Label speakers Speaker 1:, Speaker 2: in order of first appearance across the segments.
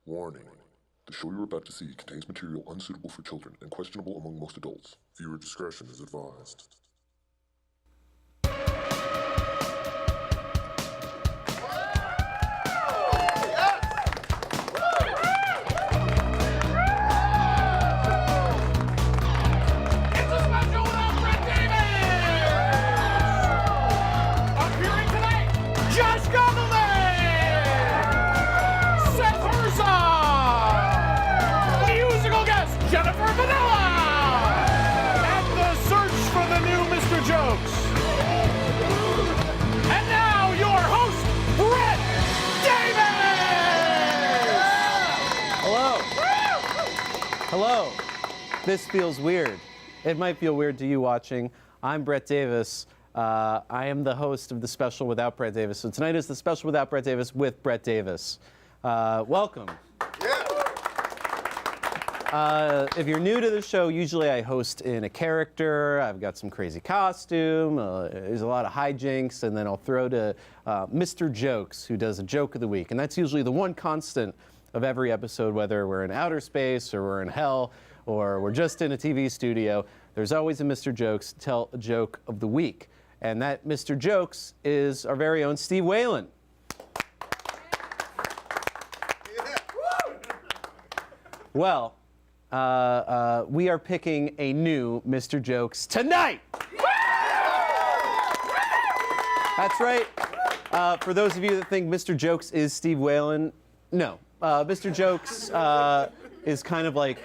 Speaker 1: Warning. The show you're about to see contains material unsuitable for children and questionable among most adults. Viewer discretion is advised.
Speaker 2: Hello. This feels weird. It might feel weird to you watching. I'm Brett Davis. I am the host of the special without Brett Davis. So tonight is the special without Brett Davis with Brett Davis. Welcome. If you're new to the show, usually I host in a character. I've got some crazy costume. There's a lot of hijinks, and then I'll throw to Mr. Jokes, who does a joke of the week. And that's usually the one constant of every episode, whether we're in outer space or we're in hell or we're just in a TV studio. There's always a Mr. Jokes tell a joke of the week. And that Mr. Jokes is our very own Steve Whalen. Well, we are picking a new Mr. Jokes tonight. That's right. For those of you that think Mr. Jokes is Steve Whalen, no. Mr. Jokes is kind of like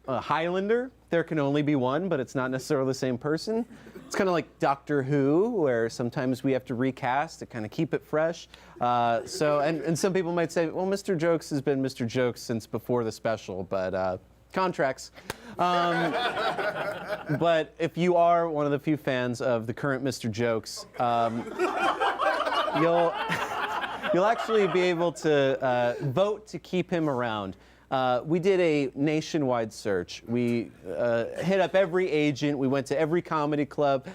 Speaker 2: a Highlander. There can only be one, but it's not necessarily the same person. It's kind of like Doctor Who, where sometimes we have to recast to kind of keep it fresh. And some people might say, well, Mr. Jokes has been Mr. Jokes since before the special, but contracts. But if you are one of the few fans of the current Mr. Jokes, you'll actually be able to vote to keep him around. We did a nationwide search. We hit up every agent. We went to every comedy club.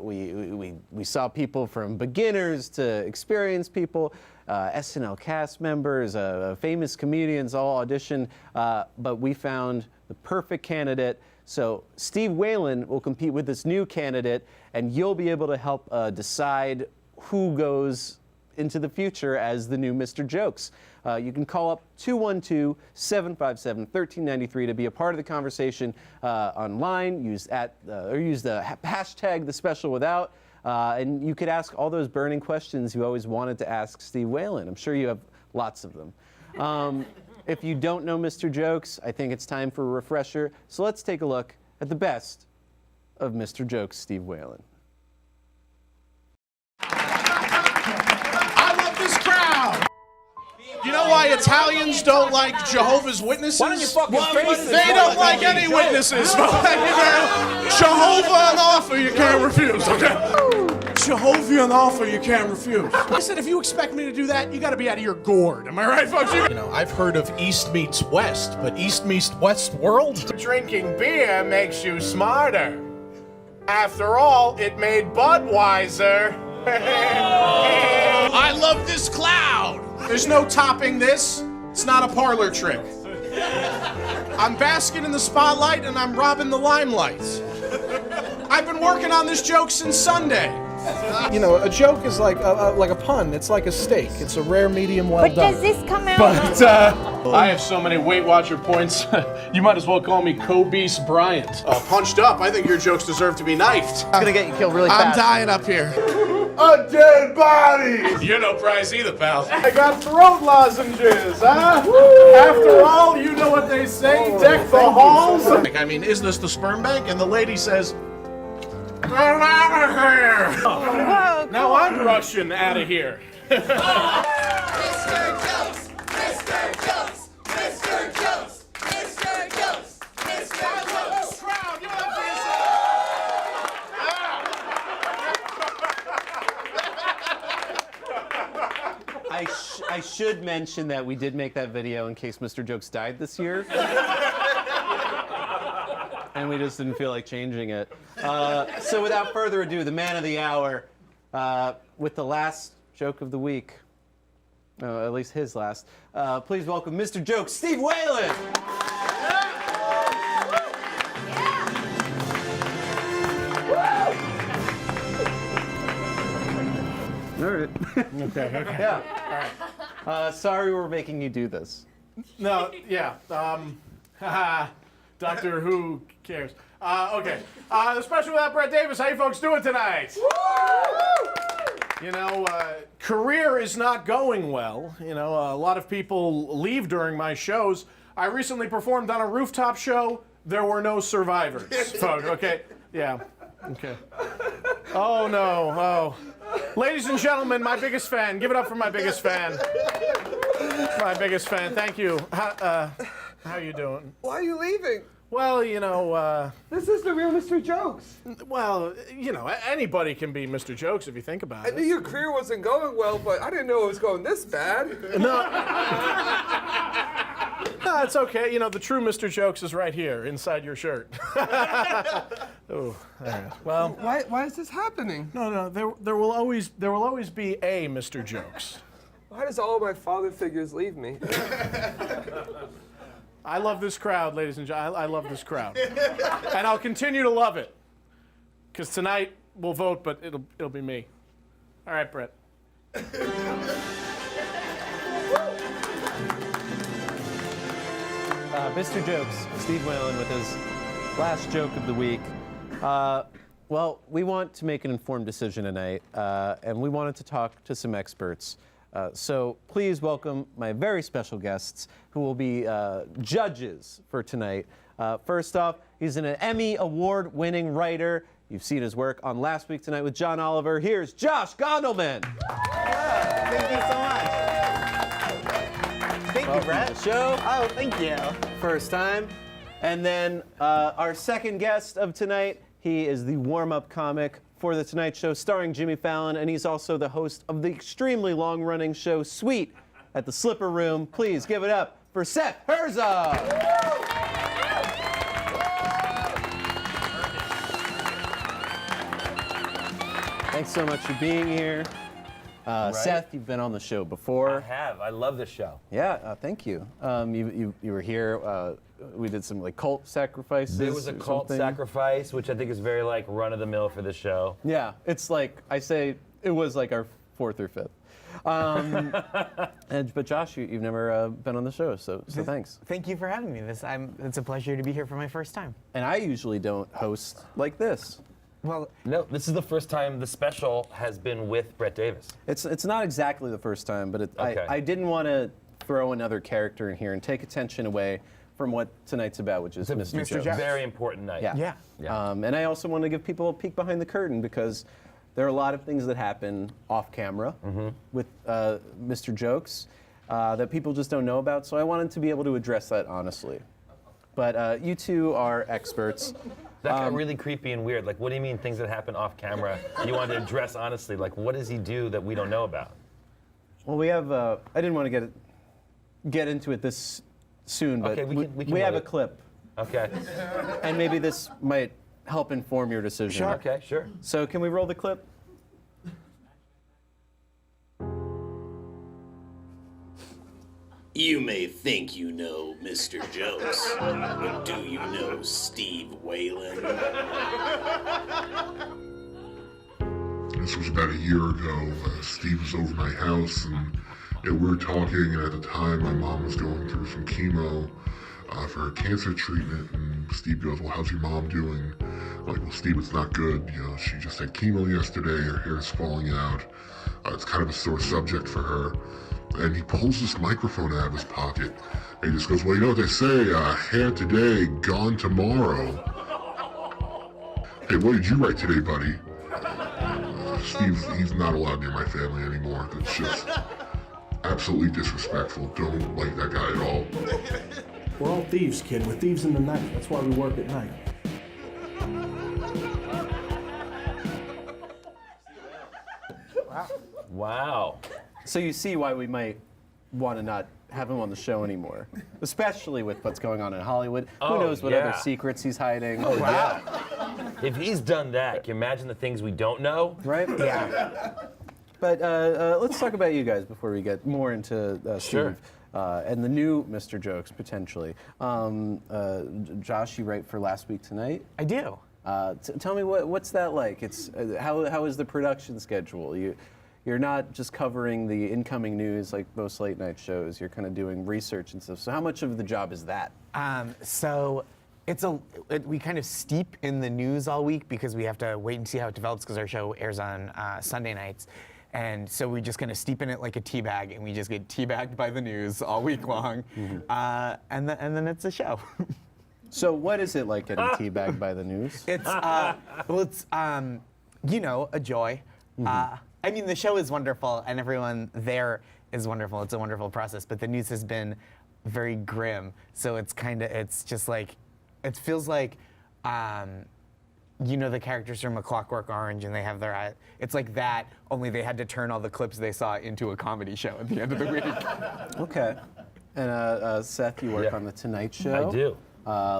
Speaker 2: We saw people from beginners to experienced people, SNL cast members, famous comedians all auditioned, but we found the perfect candidate. So Steve Whalen will compete with this new candidate, and you'll be able to help decide who goes into the future as the new Mr. Jokes. You can call up 212-757-1393 to be a part of the conversation online. Use the hashtag the special without, and you could ask all those burning questions you always wanted to ask Steve Whalen. I'm sure you have lots of them. If you don't know Mr. Jokes, I think it's time for a refresher. So let's take a look at the best of Mr. Jokes, Steve Whalen.
Speaker 3: You know why Italians don't like Jehovah's Witnesses?
Speaker 4: Why don't you fucking face it?
Speaker 3: They don't like any witnesses. Jehovah an offer you can't refuse, okay? Jehovah an offer you can't refuse. Listen, if you expect me to do that, you gotta be out of your gourd. Am I right, folks? You know, I've heard of East meets West, but East meets West world? Drinking beer makes you smarter. After all, it made Budweiser. I love this cloud. There's no topping this. It's not a parlor trick. I'm basking in the spotlight and I'm robbing the limelight. I've been working on this joke since Sunday.
Speaker 5: You know, a joke is like a pun. It's like a steak. It's a rare medium well done.
Speaker 6: But does this come out?
Speaker 3: But I have so many Weight Watcher points, you might as well call me Kobe Bryant. Punched up, I think your jokes deserve to be knifed.
Speaker 2: It's gonna get you killed really fast.
Speaker 3: I'm dying up here.
Speaker 5: A dead body!
Speaker 3: You're no prize either, pal.
Speaker 5: I got throat lozenges, huh? After all, you know what they say, deck the halls.
Speaker 3: I mean, is this the sperm bank? And the lady says, "Get out of here!"
Speaker 6: Whoa,
Speaker 3: Now I'm rushing out of here.
Speaker 7: Mr. Jokes! Mr. Jokes! Mr. Jokes! Mr. Jokes! Mr. Jokes!
Speaker 3: Crowd, give it up for
Speaker 2: I should mention that we did make that video in case Mr. Jokes died this year. And we just didn't feel like changing it. So without further ado, the man of the hour with the last joke of the week. At least his last. Please welcome Mr. Jokes, Steve Whalen. All right.
Speaker 3: Okay.
Speaker 2: Yeah. All right. Sorry we're making you do this.
Speaker 3: No, yeah. Doctor Who cares. Okay. The special without Brett Davis. How you folks doing tonight? You know, career is not going well. You know, a lot of people leave during my shows. I recently performed on a rooftop show. There were no survivors, folks. Okay. Yeah. Okay. Oh no. Oh. Ladies and gentlemen, my biggest fan. Give it up for my biggest fan. My biggest fan. Thank you. How you doing?
Speaker 4: Why are you leaving?
Speaker 3: Well, you know,
Speaker 4: This is the real Mr. Jokes.
Speaker 3: well, you know, anybody can be Mr. Jokes if you think about
Speaker 4: I knew
Speaker 3: it.
Speaker 4: your career wasn't going well, but I didn't know it was going this bad.
Speaker 3: No, it's okay. You know, the true Mr. Jokes is right here, inside your shirt. Oh, there. Well,
Speaker 4: Why is this happening?
Speaker 3: no, there will always be a Mr. Jokes.
Speaker 4: Why does all my father figures leave me?
Speaker 3: I love this crowd, ladies and gentlemen. I love this crowd, and I'll continue to love it. Because tonight we'll vote, but it'll be me. All right, Brett.
Speaker 2: Mr. Jokes, Steve Whalen with his last joke of the week. Well, we want to make an informed decision tonight, and we wanted to talk to some experts. So please welcome my very special guests who will be judges for tonight. First off, he's an Emmy Award-winning writer. You've seen his work on Last Week Tonight with John Oliver. Here's Josh Gondelman.
Speaker 6: Thank you so much. Thank you, Brett.
Speaker 2: The show.
Speaker 6: Oh, thank you.
Speaker 2: First time. And then our second guest of tonight, he is the warm-up comic for The Tonight Show starring Jimmy Fallon, and he's also the host of the extremely long-running show Sweet at the Slipper Room. Please give it up for Seth Herzog. Thanks so much for being here. Seth, you've been on the show before.
Speaker 8: I have. I love this show.
Speaker 2: Yeah, thank you. You were here. We did some like cult sacrifices.
Speaker 8: There was a
Speaker 2: or
Speaker 8: cult
Speaker 2: something.
Speaker 8: sacrifice, which I think is very like run of the mill for the show.
Speaker 2: Yeah, it's like I say, it was like our fourth or fifth. But Josh, you've never been on the show, so thanks.
Speaker 6: Thank you for having me. It's a pleasure to be here for my first time.
Speaker 2: And I usually don't host like this.
Speaker 6: Well,
Speaker 8: No, this is the first time the special has been with Brett Davis.
Speaker 2: It's not exactly the first time, but
Speaker 8: Okay.
Speaker 2: I didn't want to throw another character in here and take attention away from what tonight's about, which is Mr. Jokes.
Speaker 6: Jokes.
Speaker 8: Very important night.
Speaker 2: Yeah.
Speaker 6: yeah.
Speaker 2: And I also want to give people a peek behind the curtain because there are a lot of things that happen off camera with Mr. Jokes that people just don't know about. So I wanted to be able to address that honestly. But you two are experts.
Speaker 8: That got really creepy and weird. Like, what do you mean things that happen off camera? You wanted to address honestly. Like, what does he do that we don't know about?
Speaker 2: Well, we have. I didn't want to get into it this soon, but
Speaker 8: Okay, we can
Speaker 2: we have
Speaker 8: wait.
Speaker 2: a clip,
Speaker 8: Okay.
Speaker 2: and maybe this might help inform your decision.
Speaker 8: Okay, sure.
Speaker 2: So can we roll the clip?
Speaker 9: You may think you know Mr. Jokes, but do you know Steve Whalen?
Speaker 1: This was about a year ago. Steve was over my house, and we were talking, and at the time my mom was going through some chemo for her cancer treatment, and Steve goes, well, how's your mom doing? I'm like, well, Steve, it's not good. You know, she just had chemo yesterday, her hair's falling out. It's kind of a sore subject for her. And he pulls this microphone out of his pocket, and he just goes, well, you know what they say, hair today, gone tomorrow. Hey, what did you write today, buddy? He's not allowed near my family anymore. That's just absolutely disrespectful. Don't like that guy at all.
Speaker 3: We're all thieves, kid. We're thieves in the night. That's why we work at night.
Speaker 8: Wow.
Speaker 2: So you see why we might want to not have him on the show anymore, especially with what's going on in Hollywood. Who
Speaker 8: Oh,
Speaker 2: knows what
Speaker 8: yeah.
Speaker 2: other secrets he's hiding?
Speaker 8: If he's done that, can you imagine the things we don't know?
Speaker 2: Right?
Speaker 6: Yeah.
Speaker 2: But let's talk about you guys before we get more into
Speaker 8: Sure.
Speaker 2: Steve and the new Mr. Jokes, potentially. Josh, you write for Last Week Tonight.
Speaker 6: I do.
Speaker 2: Tell me what's that like? It's how is the production schedule? You're not just covering the incoming news like most late night shows. You're kind of doing research and stuff. So how much of the job is that?
Speaker 6: So we kind of steep in the news all week because we have to wait and see how it develops because our show airs on Sunday nights. And so we just kind of steep in it like a tea bag, and we just get teabagged by the news all week long. And then it's a show.
Speaker 2: So what is it like getting teabagged by the news?
Speaker 6: It's a joy. I mean, the show is wonderful, and everyone there is wonderful. It's a wonderful process, but the news has been very grim. So it's just like, it feels like, the characters from A Clockwork Orange, and they have their eye. It's like that, only they had to turn all the clips they saw into a comedy show at the end of the week.
Speaker 2: Okay. And Seth, you work on The Tonight Show.
Speaker 8: I do.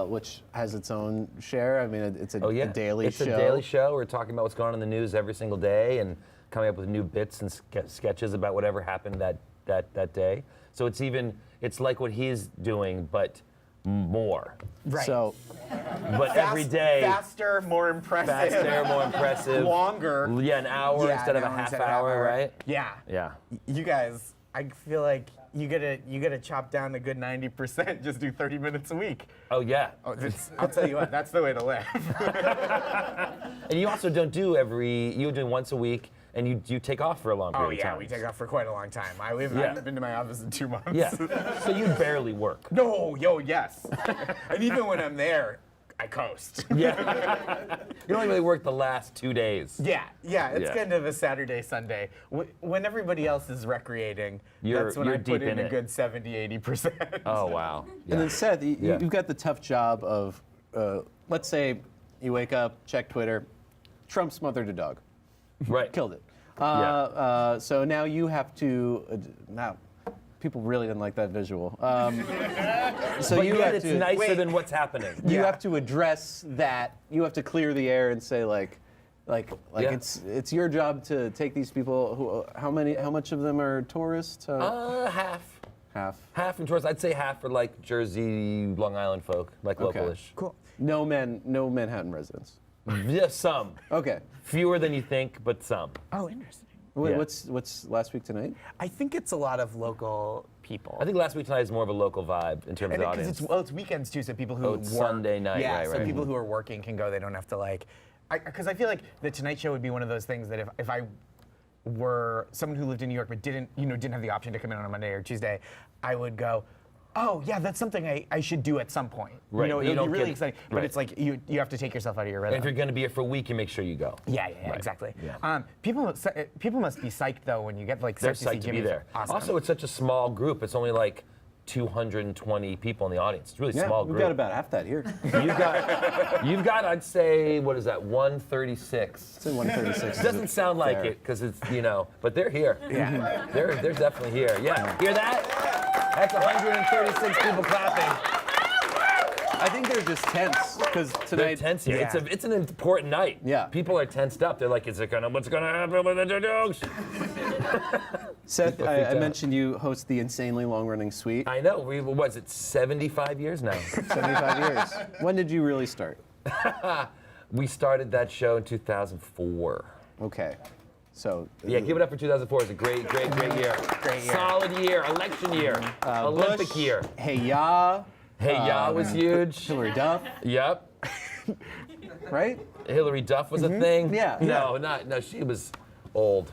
Speaker 2: Which has its own share. I mean, it's a daily
Speaker 8: it's
Speaker 2: show.
Speaker 8: It's a daily show. We're talking about what's going on in the news every single day and coming up with new bits and sketches about whatever happened that day. So it's like what he's doing, but more.
Speaker 6: Right.
Speaker 2: So,
Speaker 8: but every day.
Speaker 6: Faster, more impressive. Longer.
Speaker 8: Yeah, an hour instead of a half hour, right?
Speaker 6: Yeah.
Speaker 8: Yeah.
Speaker 6: You guys, I feel like you gotta chop down a good 90%. Just do 30 minutes a week.
Speaker 8: Oh yeah.
Speaker 6: I'll tell you what, that's the way to live.
Speaker 8: And you also don't do you're doing once a week, and you take off for a long period of time.
Speaker 6: We take off for quite a long time. I haven't been to my office in 2 months.
Speaker 8: Yeah. So you barely work.
Speaker 6: No, yes. And even when I'm there, I coast.
Speaker 8: Yeah. You only really work the last 2 days.
Speaker 6: Yeah. It's kind of a Saturday, Sunday. When everybody else is recreating, that's when I put in a good 70, 80%.
Speaker 8: Oh, wow. Yeah.
Speaker 2: And then Seth, you've got the tough job of, let's say you wake up, check Twitter, Trump smothered a dog.
Speaker 8: Right.
Speaker 2: Killed it. So now you have to, people really didn't like that visual. So
Speaker 8: but
Speaker 2: you
Speaker 8: yet
Speaker 2: have
Speaker 8: it's
Speaker 2: to,
Speaker 8: nicer than what's happening.
Speaker 2: You have to address that. You have to clear the air and say it's your job to take these people. How much of them are tourists?
Speaker 8: Half. Half from tourists. I'd say half for like Jersey, Long Island folk, like localish.
Speaker 6: Cool.
Speaker 2: No Manhattan residents.
Speaker 8: Yeah, some.
Speaker 2: Okay.
Speaker 8: Fewer than you think, but some.
Speaker 6: Oh, interesting.
Speaker 2: What's Last Week Tonight?
Speaker 6: I think it's a lot of local people.
Speaker 8: I think Last Week Tonight is more of a local vibe in terms of the audience.
Speaker 6: It's weekends too, so people who
Speaker 8: it's
Speaker 6: work,
Speaker 8: Sunday night,
Speaker 6: yeah,
Speaker 8: right,
Speaker 6: so
Speaker 8: right.
Speaker 6: people who are working can go. They don't have to because I feel like the Tonight Show would be one of those things that if I were someone who lived in New York but didn't have the option to come in on a Monday or Tuesday, I would go, oh yeah, that's something I should do at some point.
Speaker 8: Right.
Speaker 6: It would be really exciting. But
Speaker 8: right.
Speaker 6: it's like you have to take yourself out of your rhythm.
Speaker 8: And if you're going to be here for a week, you make sure you go.
Speaker 6: Yeah,
Speaker 8: Right.
Speaker 6: exactly.
Speaker 8: Yeah.
Speaker 6: People must be psyched though when you get
Speaker 8: They're
Speaker 6: start to see
Speaker 8: psyched to be
Speaker 6: Jimmy's.
Speaker 8: there.
Speaker 6: Awesome.
Speaker 8: Also, it's such a small group. It's only like 220 people in the audience. It's a really small group.
Speaker 2: We've got about half that here.
Speaker 8: You've got, I'd say, what is that, 136?
Speaker 2: It's in 136.
Speaker 8: It doesn't sound like it because it's, but they're here.
Speaker 6: Yeah.
Speaker 8: They're definitely here. Yeah. Hear that? That's 136 people clapping.
Speaker 2: I think they're just tense because
Speaker 8: They're
Speaker 2: tonight.
Speaker 8: tense here.
Speaker 6: Yeah.
Speaker 8: It's an important night.
Speaker 2: Yeah.
Speaker 8: People are tensed up. They're like, what's gonna happen with the jokes?
Speaker 2: Seth,
Speaker 8: People
Speaker 2: I
Speaker 8: freaked out.
Speaker 2: mentioned you host the insanely long-running suite.
Speaker 8: I know. Was it 75 years now?
Speaker 2: 75 years. When did you really start?
Speaker 8: We started that show in 2004.
Speaker 2: Okay. So.
Speaker 8: Yeah, give it up for 2004. It's a great year.
Speaker 6: Great year.
Speaker 8: Solid year. Election year. Olympic
Speaker 2: Bush,
Speaker 8: year.
Speaker 2: Hey Ya.
Speaker 8: Hey Ya was huge.
Speaker 2: Hillary Duff.
Speaker 8: Yep.
Speaker 2: Right?
Speaker 8: Hillary Duff was a thing.
Speaker 2: Yeah.
Speaker 8: No, she was old.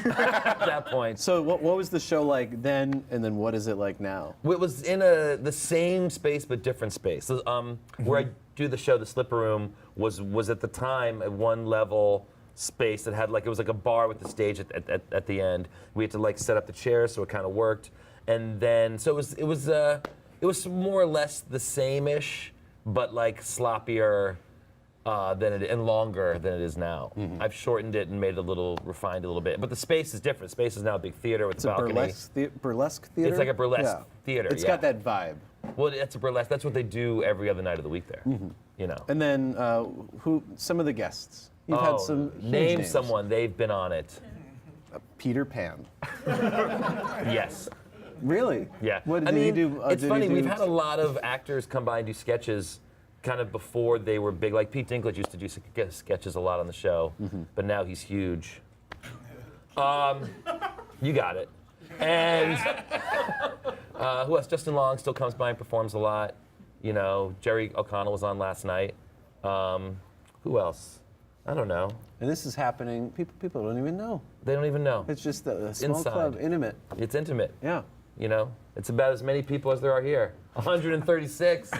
Speaker 8: At that point.
Speaker 2: So what was the show like then, and then what is it like now?
Speaker 8: It was in the same space but different space. So, where I do the show, the Slipper Room, was at the time a one-level space that had it was like a bar with the stage at the end. We had to set up the chairs so it kind of worked, and then so it was more or less the same-ish, but sloppier and longer than it is now.
Speaker 2: Mm-hmm.
Speaker 8: I've shortened it and made it refined a little bit. But the space is different. Space is now a big theater with
Speaker 2: It's
Speaker 8: a
Speaker 2: a
Speaker 8: balcony.
Speaker 2: burlesque theater?
Speaker 8: It's like a burlesque theater.
Speaker 2: It's got that vibe.
Speaker 8: Well, it's a burlesque. That's what they do every other night of the week there.
Speaker 2: And then some of the guests? You've had some huge
Speaker 8: Name
Speaker 2: names.
Speaker 8: someone. They've been on it.
Speaker 2: Peter Pan.
Speaker 8: Yes.
Speaker 2: Really?
Speaker 8: Yeah.
Speaker 2: What
Speaker 8: I
Speaker 2: did he
Speaker 8: mean,
Speaker 2: do?
Speaker 8: it's
Speaker 2: did he
Speaker 8: funny.
Speaker 2: do-
Speaker 8: We've had a lot of actors come by and do sketches, kind of before they were big. Like Pete Dinklage used to do sketches a lot on the show, but now he's huge. You got it. And who else? Justin Long still comes by and performs a lot. You know, Jerry O'Connell was on last night. Who else? I don't know.
Speaker 2: And this is happening. People don't even know.
Speaker 8: They don't even know.
Speaker 2: It's just a small
Speaker 8: Inside.
Speaker 2: club, intimate.
Speaker 8: It's intimate.
Speaker 2: Yeah.
Speaker 8: You know, it's about as many people as there are here. 136. I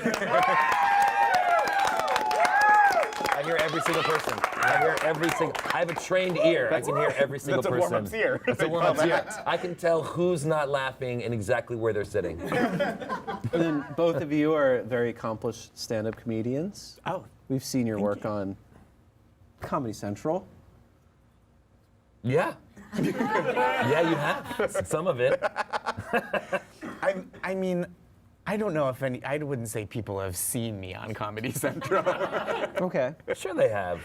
Speaker 8: hear every single person. I have a trained ear. I can hear every single person.
Speaker 6: That's a warm-up ear.
Speaker 8: That's a warm-up ear. I can tell who's not laughing and exactly where they're sitting.
Speaker 2: And then both of you are very accomplished stand-up comedians.
Speaker 6: Oh,
Speaker 2: We've seen your work on Comedy Central.
Speaker 8: Yeah. Yeah, you have. Some of it.
Speaker 6: I mean, I don't know if I wouldn't say people have seen me on Comedy Central.
Speaker 2: Okay.
Speaker 8: Sure they have.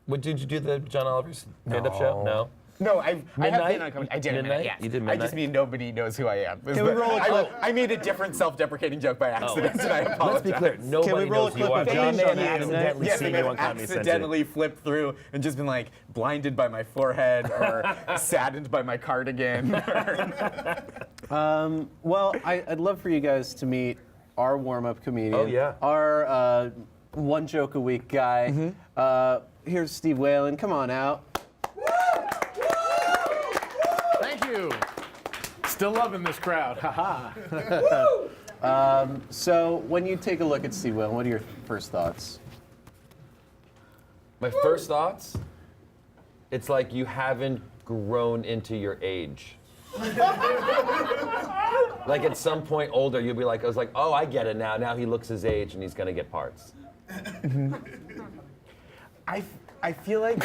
Speaker 8: Did you do the John Oliver's stand-up show? No.
Speaker 6: No, I have
Speaker 8: Midnight?
Speaker 6: been on Comedy. I did
Speaker 8: Midnight?
Speaker 6: Yes.
Speaker 8: You did
Speaker 6: I just
Speaker 8: Midnight?
Speaker 6: mean nobody knows who I am.
Speaker 2: Can we roll a clip?
Speaker 6: I made a different self-deprecating joke by accident, and I apologize.
Speaker 8: Let's be clear. Nobody
Speaker 2: roll a
Speaker 8: knows who you
Speaker 2: clip
Speaker 8: are.
Speaker 2: of
Speaker 8: They
Speaker 2: Josh
Speaker 8: may
Speaker 2: on
Speaker 8: have
Speaker 2: the internet?
Speaker 8: accidentally
Speaker 6: Yes,
Speaker 8: seen
Speaker 6: I've
Speaker 8: you on Comedy Central.
Speaker 6: accidentally flipped through and just been like blinded by my forehead or saddened by my cardigan.
Speaker 2: Well, I'd love for you guys to meet our warm-up comedian.
Speaker 8: Oh, yeah.
Speaker 2: Our one joke a week guy. Here's Steve Whalen. Come on out.
Speaker 5: Thank you. Still loving this crowd. Haha.
Speaker 2: So when you take a look at Steve Whalen, what are your first thoughts?
Speaker 8: My first thoughts, it's like you haven't grown into your age. Like at some point older, you'll be like, oh, I get it now. Now he looks his age and he's gonna get parts.
Speaker 6: I feel like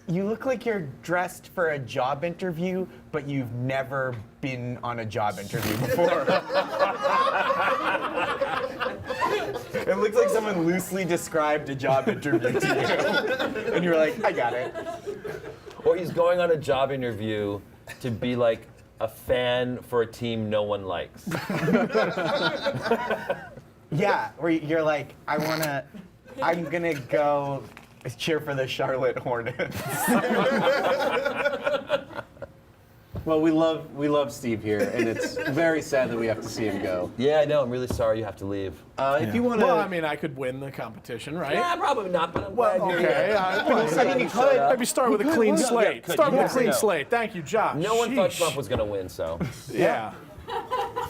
Speaker 6: you look like you're dressed for a job interview, but you've never been on a job interview before. It looks like someone loosely described a job interview to you, and you're like, I got it.
Speaker 8: Or he's going on a job interview to be like a fan for a team no one likes.
Speaker 6: Yeah, where you're like, I'm gonna go cheer for the Charlotte Hornets.
Speaker 2: Well, we love Steve here, and it's very sad that we have to see him go.
Speaker 8: Yeah, I know. I'm really sorry you have to leave.
Speaker 2: If you want to,
Speaker 5: Well, I mean, I could win the competition, right?
Speaker 8: Yeah, probably not, but I'm
Speaker 5: Well,
Speaker 8: glad you're
Speaker 5: okay.
Speaker 8: here.
Speaker 5: I mean, you could. Maybe start with a clean slate.
Speaker 8: could.
Speaker 5: Start
Speaker 8: You
Speaker 5: with a
Speaker 8: guys
Speaker 5: clean
Speaker 8: know.
Speaker 5: slate. Thank you, Josh.
Speaker 8: No one thought
Speaker 5: Sheesh.
Speaker 8: Trump was gonna win, so.
Speaker 5: Yeah.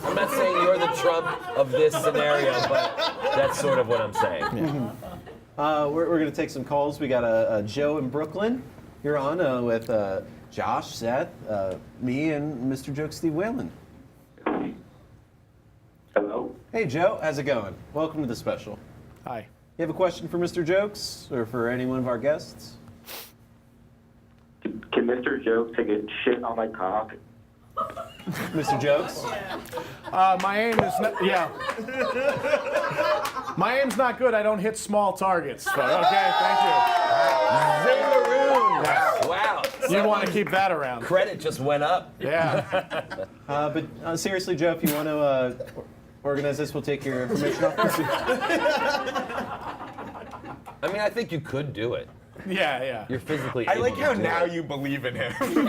Speaker 8: I'm not saying you're the Trump of this scenario, but that's sort of what I'm saying.
Speaker 2: we're going to take some calls. We got a Joe in Brooklyn. You're on with Josh, Seth, me, and Mr. Joke Steve Whalen.
Speaker 10: Hello.
Speaker 2: Hey, Joe. How's it going? Welcome to the special.
Speaker 5: Hi.
Speaker 2: You have a question for Mr. Jokes or for any one of our guests?
Speaker 10: Can Mr. Joke take a shit on my cock?
Speaker 2: Mr. Jokes?
Speaker 5: My aim is not, yeah. My aim's not good. I don't hit small targets. But okay, thank you.
Speaker 8: Zingaroon! Wow.
Speaker 5: You want to keep that around.
Speaker 8: Credit just went up.
Speaker 5: Yeah.
Speaker 2: But seriously, Joe, if you want to organize this, we'll take your information off.
Speaker 8: I mean, I think you could do it.
Speaker 5: Yeah.
Speaker 8: You're physically
Speaker 6: I
Speaker 8: able
Speaker 6: like
Speaker 8: to
Speaker 6: how
Speaker 8: do
Speaker 6: now
Speaker 8: it.
Speaker 6: you believe in him. Can he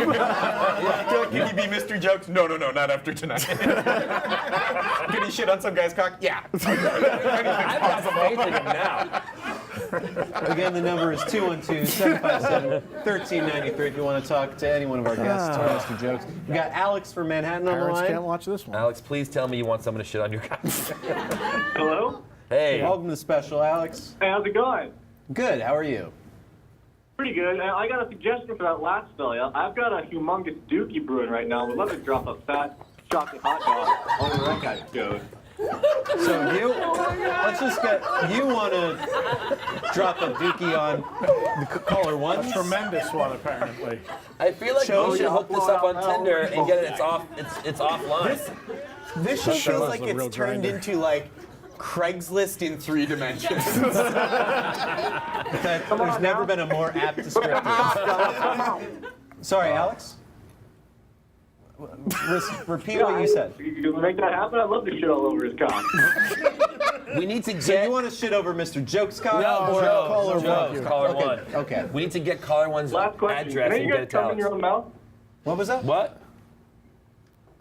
Speaker 6: be Mr. Jokes? No, not after tonight. Can he shit on some guy's cock? Yeah.
Speaker 8: I've got faith in him now.
Speaker 2: Again, the number is 212-757-1393 if you want to talk to any one of our guests or Mr. Jokes. We got Alex from Manhattan on the
Speaker 5: Parents
Speaker 2: line.
Speaker 5: can't watch this one.
Speaker 8: Alex, please tell me you want someone to shit on your cock.
Speaker 10: Hello?
Speaker 8: Hey.
Speaker 2: Welcome to the special, Alex.
Speaker 10: Hey, how's it going?
Speaker 2: Good. How are you?
Speaker 10: Pretty good. I got a suggestion for that last spell. I've got a humongous dookie brewing right now. We'd love to drop a fat chocolate hot dog on the right guy goes.
Speaker 2: So let's just get, you want to drop a dookie on the caller one?
Speaker 5: Tremendous one, apparently.
Speaker 8: I feel like we should hook this up on Tinder and get it. It's offline.
Speaker 6: This show feels like
Speaker 5: a real
Speaker 6: it's turned
Speaker 5: grinder.
Speaker 6: into like Craigslist in 3 dimensions.
Speaker 2: There's never been a more apt descriptor. Sorry, Alex? Repeat what you said.
Speaker 10: You make that happen? I'd love to shit all over his cock.
Speaker 8: We need to get.
Speaker 2: So you want to shit over Mr. Joke's cock?
Speaker 8: No,
Speaker 2: or
Speaker 8: Joe.
Speaker 2: caller
Speaker 8: Joe,
Speaker 2: one?
Speaker 8: caller one.
Speaker 2: Okay.
Speaker 8: We need to get caller one's
Speaker 10: Last question.
Speaker 8: address
Speaker 10: Can any
Speaker 8: and
Speaker 10: of
Speaker 8: get
Speaker 10: you
Speaker 8: it
Speaker 10: guys
Speaker 8: to
Speaker 10: come in
Speaker 8: Alex.
Speaker 10: your own mouth?
Speaker 2: What was that?
Speaker 8: What?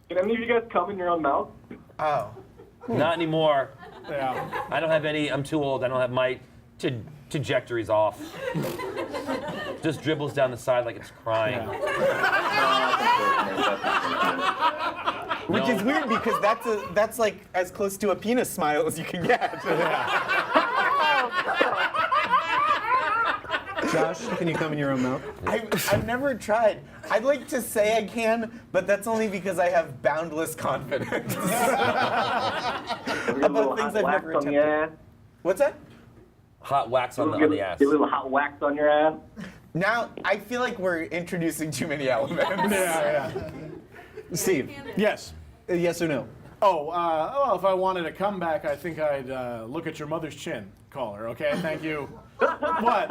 Speaker 10: Can any of you guys come in your own mouth?
Speaker 6: Oh.
Speaker 8: Not anymore.
Speaker 5: Yeah.
Speaker 8: I don't have any. I'm too old. I don't have my trajectories off. Just dribbles down the side like it's crying.
Speaker 6: Which is weird because that's like as close to a penis smile as you can get.
Speaker 2: Josh, can you come in your own mouth?
Speaker 6: I've never tried. I'd like to say I can, but that's only because I have boundless confidence. About things I've never attempted. What's that?
Speaker 8: Hot wax on the ass.
Speaker 10: Get a little hot wax on your ass.
Speaker 6: Now, I feel like we're introducing too many elements.
Speaker 5: Yeah.
Speaker 2: Steve,
Speaker 5: Yes.
Speaker 2: yes or no?
Speaker 5: Oh, well, if I wanted a comeback, I think I'd look at your mother's chin, caller. Okay, thank you. What?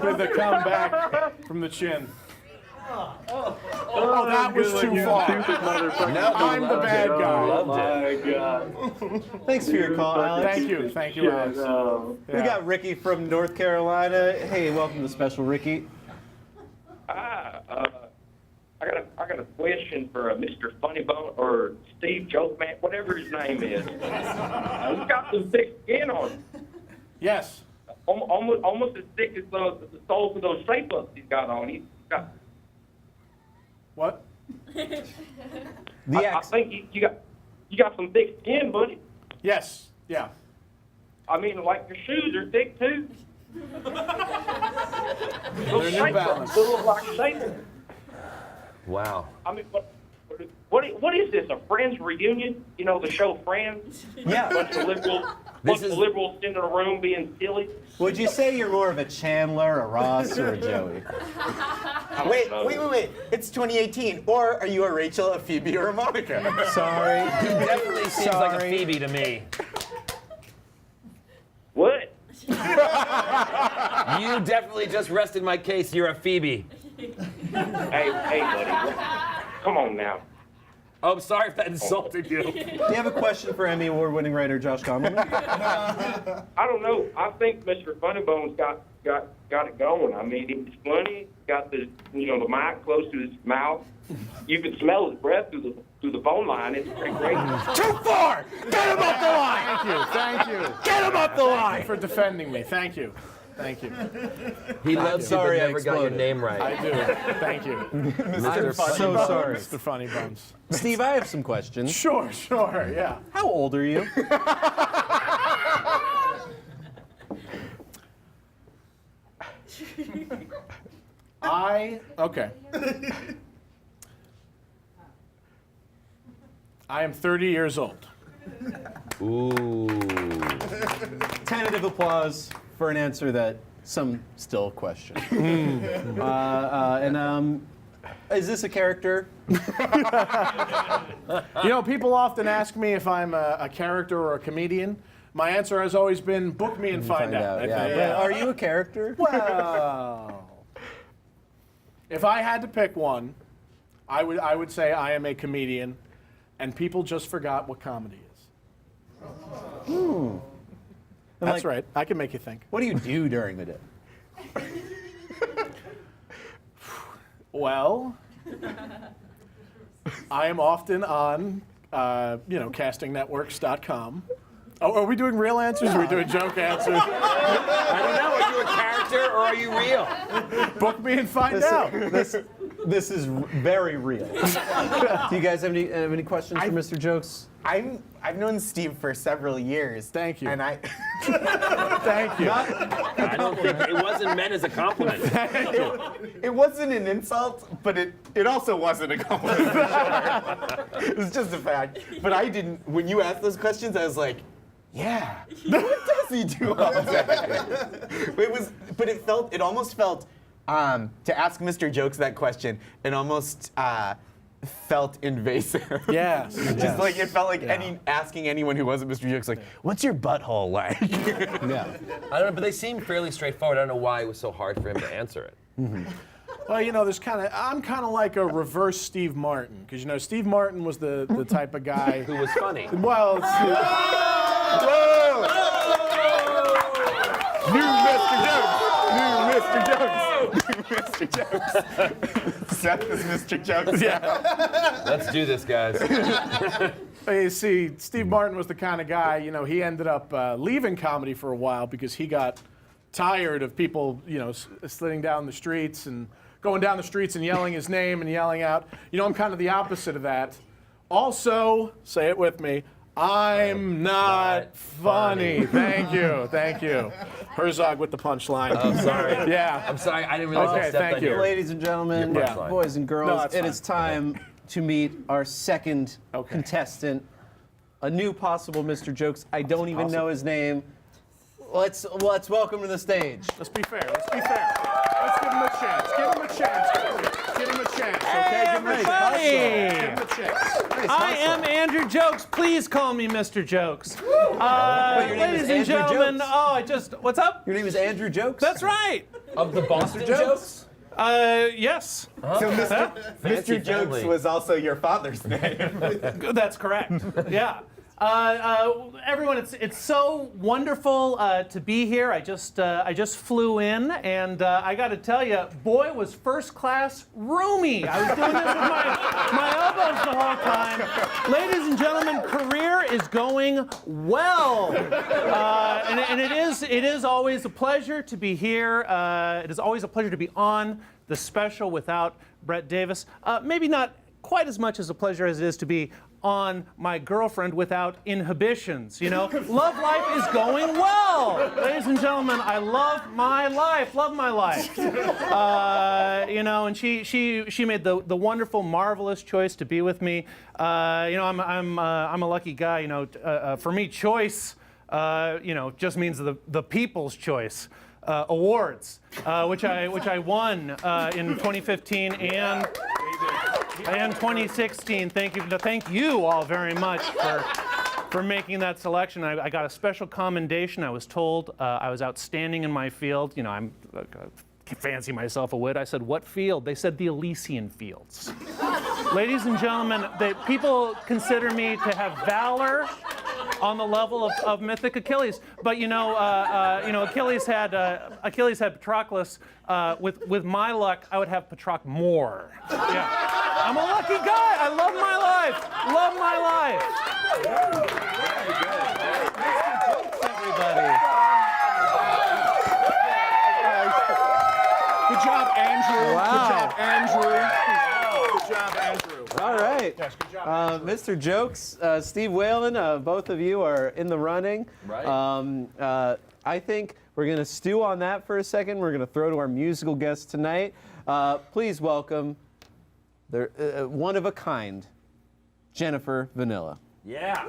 Speaker 5: With the comeback from the chin. Oh, that was too far. I'm the bad guy.
Speaker 10: Oh my God.
Speaker 2: Thanks for your call, Alex.
Speaker 5: Thank you, Alex.
Speaker 2: We got Ricky from North Carolina. Hey, welcome to Special Ricky.
Speaker 11: I got a question for Mr. Funnybone or Steve Jokeman, whatever his name is. He's got some thick skin on him.
Speaker 5: Yes.
Speaker 11: Almost as thick as the soles of those shape-ups he's got on. He's got.
Speaker 5: What?
Speaker 11: I think you got some thick skin, buddy.
Speaker 5: Yes. Yeah.
Speaker 11: I mean, like your shoes are thick too.
Speaker 5: They're New Balance.
Speaker 11: They look like shapers.
Speaker 8: Wow.
Speaker 11: I mean, what is this? A Friends reunion? You know, the show Friends?
Speaker 2: Yeah.
Speaker 11: Bunch of liberals sitting in a room being silly.
Speaker 2: Would you say you're more of a Chandler, a Ross, or a Joey?
Speaker 6: Wait. It's 2018. Or are you a Rachel, a Phoebe, or a Monica?
Speaker 2: Sorry.
Speaker 8: He definitely seems like a Phoebe to me.
Speaker 11: What?
Speaker 8: You definitely just rested my case. You're a Phoebe.
Speaker 11: Hey, buddy. Come on now.
Speaker 8: Oh, I'm sorry if that insulted you.
Speaker 2: Do you have a question for Emmy Award-winning writer Josh Gondelman?
Speaker 11: I don't know. I think Mr. Funnybone's got it going. I mean, he's funny. Got the the mic close to his mouth. You can smell his breath through the phone line. It's pretty great.
Speaker 6: Too far! Get him up the line!
Speaker 5: Thank you.
Speaker 6: Get him up the line!
Speaker 5: Thank you for defending me. Thank you.
Speaker 8: He loves you, but never got your name right.
Speaker 5: I do. Thank you.
Speaker 2: I'm so sorry.
Speaker 5: Mr. Funny Bones.
Speaker 2: Steve, I have some questions.
Speaker 5: Sure, yeah.
Speaker 2: How old are you?
Speaker 5: Okay. I am 30 years old.
Speaker 8: Ooh.
Speaker 2: Tentative applause for an answer that some still question. Is this a character?
Speaker 5: People often ask me if I'm a character or a comedian. My answer has always been, book me and find out.
Speaker 2: Yeah. Are you a character?
Speaker 5: Well, if I had to pick one, I would say I am a comedian, and people just forgot what comedy is. That's right. I can make you think.
Speaker 2: What do you do during the day?
Speaker 5: Well, I am often on, castingnetworks.com. Oh, are we doing real answers? Or are we doing joke answers?
Speaker 8: I don't know. Are you a character or are you real?
Speaker 5: Book me and find out.
Speaker 2: This is very real. Do you guys have any questions for Mr. Jokes?
Speaker 6: I've known Steve for several years.
Speaker 5: Thank you.
Speaker 6: And
Speaker 5: Thank you.
Speaker 8: I don't think it wasn't meant as a compliment.
Speaker 6: It wasn't an insult, but it also wasn't a compliment. It was just a fact. But I didn't. When you asked those questions, I was like, yeah. What does he do all day? It almost felt to ask Mr. Jokes that question. It almost felt invasive.
Speaker 5: Yes.
Speaker 6: Just like it felt like asking anyone who wasn't Mr. Jokes, like, what's your butthole like?
Speaker 2: Yeah.
Speaker 8: I don't know, but they seem fairly straightforward. I don't know why it was so hard for him to answer it.
Speaker 5: Well, you know, I'm kind of like a reverse Steve Martin, because you know Steve Martin was the type of guy
Speaker 8: Who was funny.
Speaker 5: Well, it's,
Speaker 6: New Mr. Jokes! Seth is Mr. Jokes.
Speaker 5: yeah.
Speaker 8: Let's do this, guys.
Speaker 5: You see, Steve Martin was the kind of guy, you know, he ended up leaving comedy for a while because he got tired of people, you know, sliding down the streets and going down the streets and yelling his name and yelling out. You know, I'm kind of the opposite of that. Also, say it with me, I'm not funny. Thank you. Herzog with the punchline.
Speaker 8: Oh, sorry.
Speaker 5: Yeah.
Speaker 8: I'm sorry, I didn't realize I
Speaker 5: Okay,
Speaker 8: stepped
Speaker 5: thank
Speaker 8: on
Speaker 5: you.
Speaker 8: your...
Speaker 2: Ladies and gentlemen,
Speaker 8: Your punchline.
Speaker 2: boys and girls,
Speaker 5: No, it's
Speaker 2: it
Speaker 5: fine.
Speaker 2: is time to meet our second contestant, a new possible Mr. Jokes. I don't even know his name. Let's welcome to the stage.
Speaker 5: Let's be fair. Let's give him a chance. Give him a chance. Okay? Give him a chance. Give him a chance.
Speaker 12: I am Andrew Jokes. Please call me Mr. Jokes.
Speaker 2: your name
Speaker 12: Ladies
Speaker 2: is
Speaker 12: and
Speaker 2: Andrew
Speaker 12: gentlemen,
Speaker 2: Jokes?
Speaker 12: what's up?
Speaker 2: Your name is Andrew Jokes?
Speaker 12: That's right.
Speaker 8: Of the Boston Jokes?
Speaker 12: Yes.
Speaker 6: So
Speaker 8: Fancy
Speaker 6: Mr. Jokes
Speaker 8: family.
Speaker 6: was also your father's name.
Speaker 12: That's correct. Yeah. Everyone, it's so wonderful to be here. I just flew in, and I got to tell you, boy, was first class roomy. I was doing this with my elbows the whole time. Ladies and gentlemen, career is going well, and it is always a pleasure to be here. It is always a pleasure to be on the special without Brett Davis. Maybe not quite as much as a pleasure as it is to be on my girlfriend without inhibitions. You know, love life is going well. Ladies and gentlemen, I love my life. You know, and she made the wonderful, marvelous choice to be with me. You know, I'm a lucky guy. You know, for me, choice, you know, just means the People's Choice Awards, which I won in 2015 and 2016. Thank you all very much for making that selection. I got a special commendation. I was told I was outstanding in my field. You know, I'm fancy myself a wit. I said, what field? They said the Elysian Fields. Ladies and gentlemen, people consider me to have valor on the level of mythic Achilles, but you know, Achilles had Patroclus. With my luck, I would have Patroc more. Yeah, I'm a lucky guy. I love my life.
Speaker 2: Everybody.
Speaker 5: Good job, Andrew.
Speaker 2: Wow.
Speaker 5: Good job, Andrew.
Speaker 2: All right.
Speaker 5: Yes, good job.
Speaker 2: Mr. Jokes, Steve Whalen, both of you are in the running.
Speaker 8: Right.
Speaker 2: I think we're going to stew on that for a second. We're going to throw to our musical guest tonight. Please welcome the one of a kind, Jennifer Vanilla.
Speaker 8: Yeah.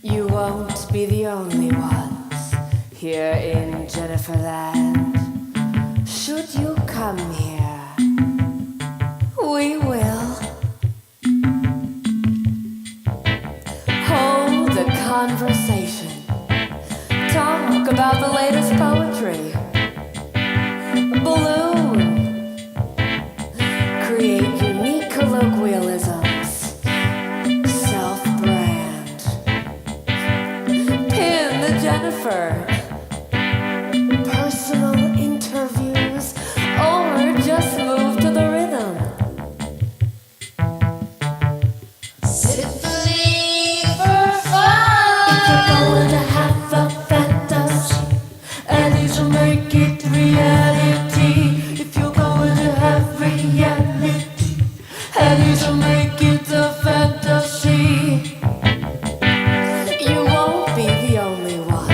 Speaker 13: You won't be the only ones here in Jenniferland. Should you come here, we will hold a conversation, talk about the latest poetry, balloon, create unique colloquialisms, self-brand, pin the Jennifer, personal interviews, or just move to the rhythm. Simply for fun. If you're going to have a fantasy, and these will make it reality. If you're going to have reality, and these will make it a fantasy. You won't be the only one.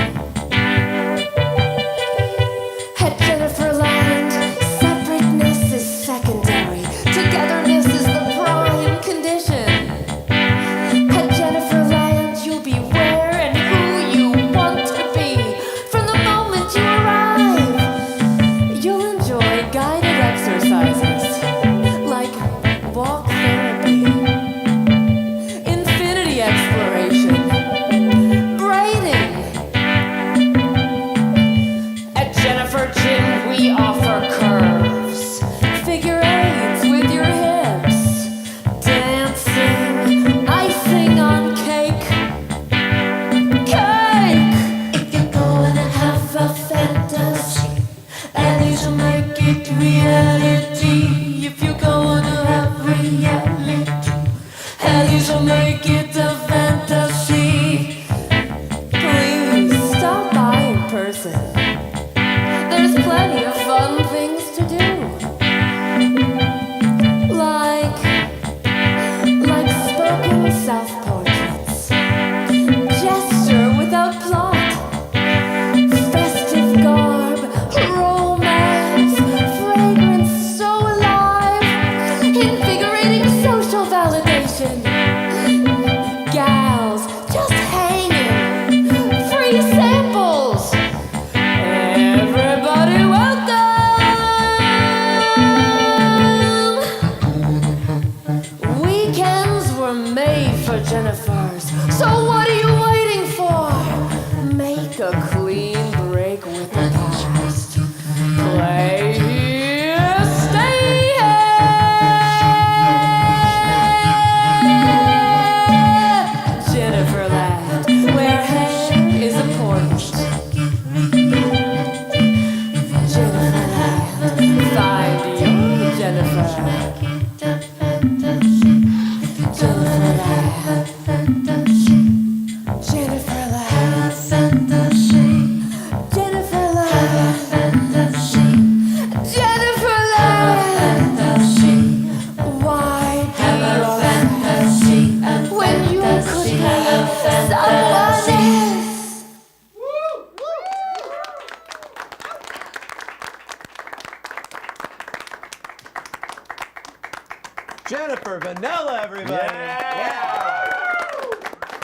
Speaker 2: Jennifer Vanilla, everybody.
Speaker 8: Yeah.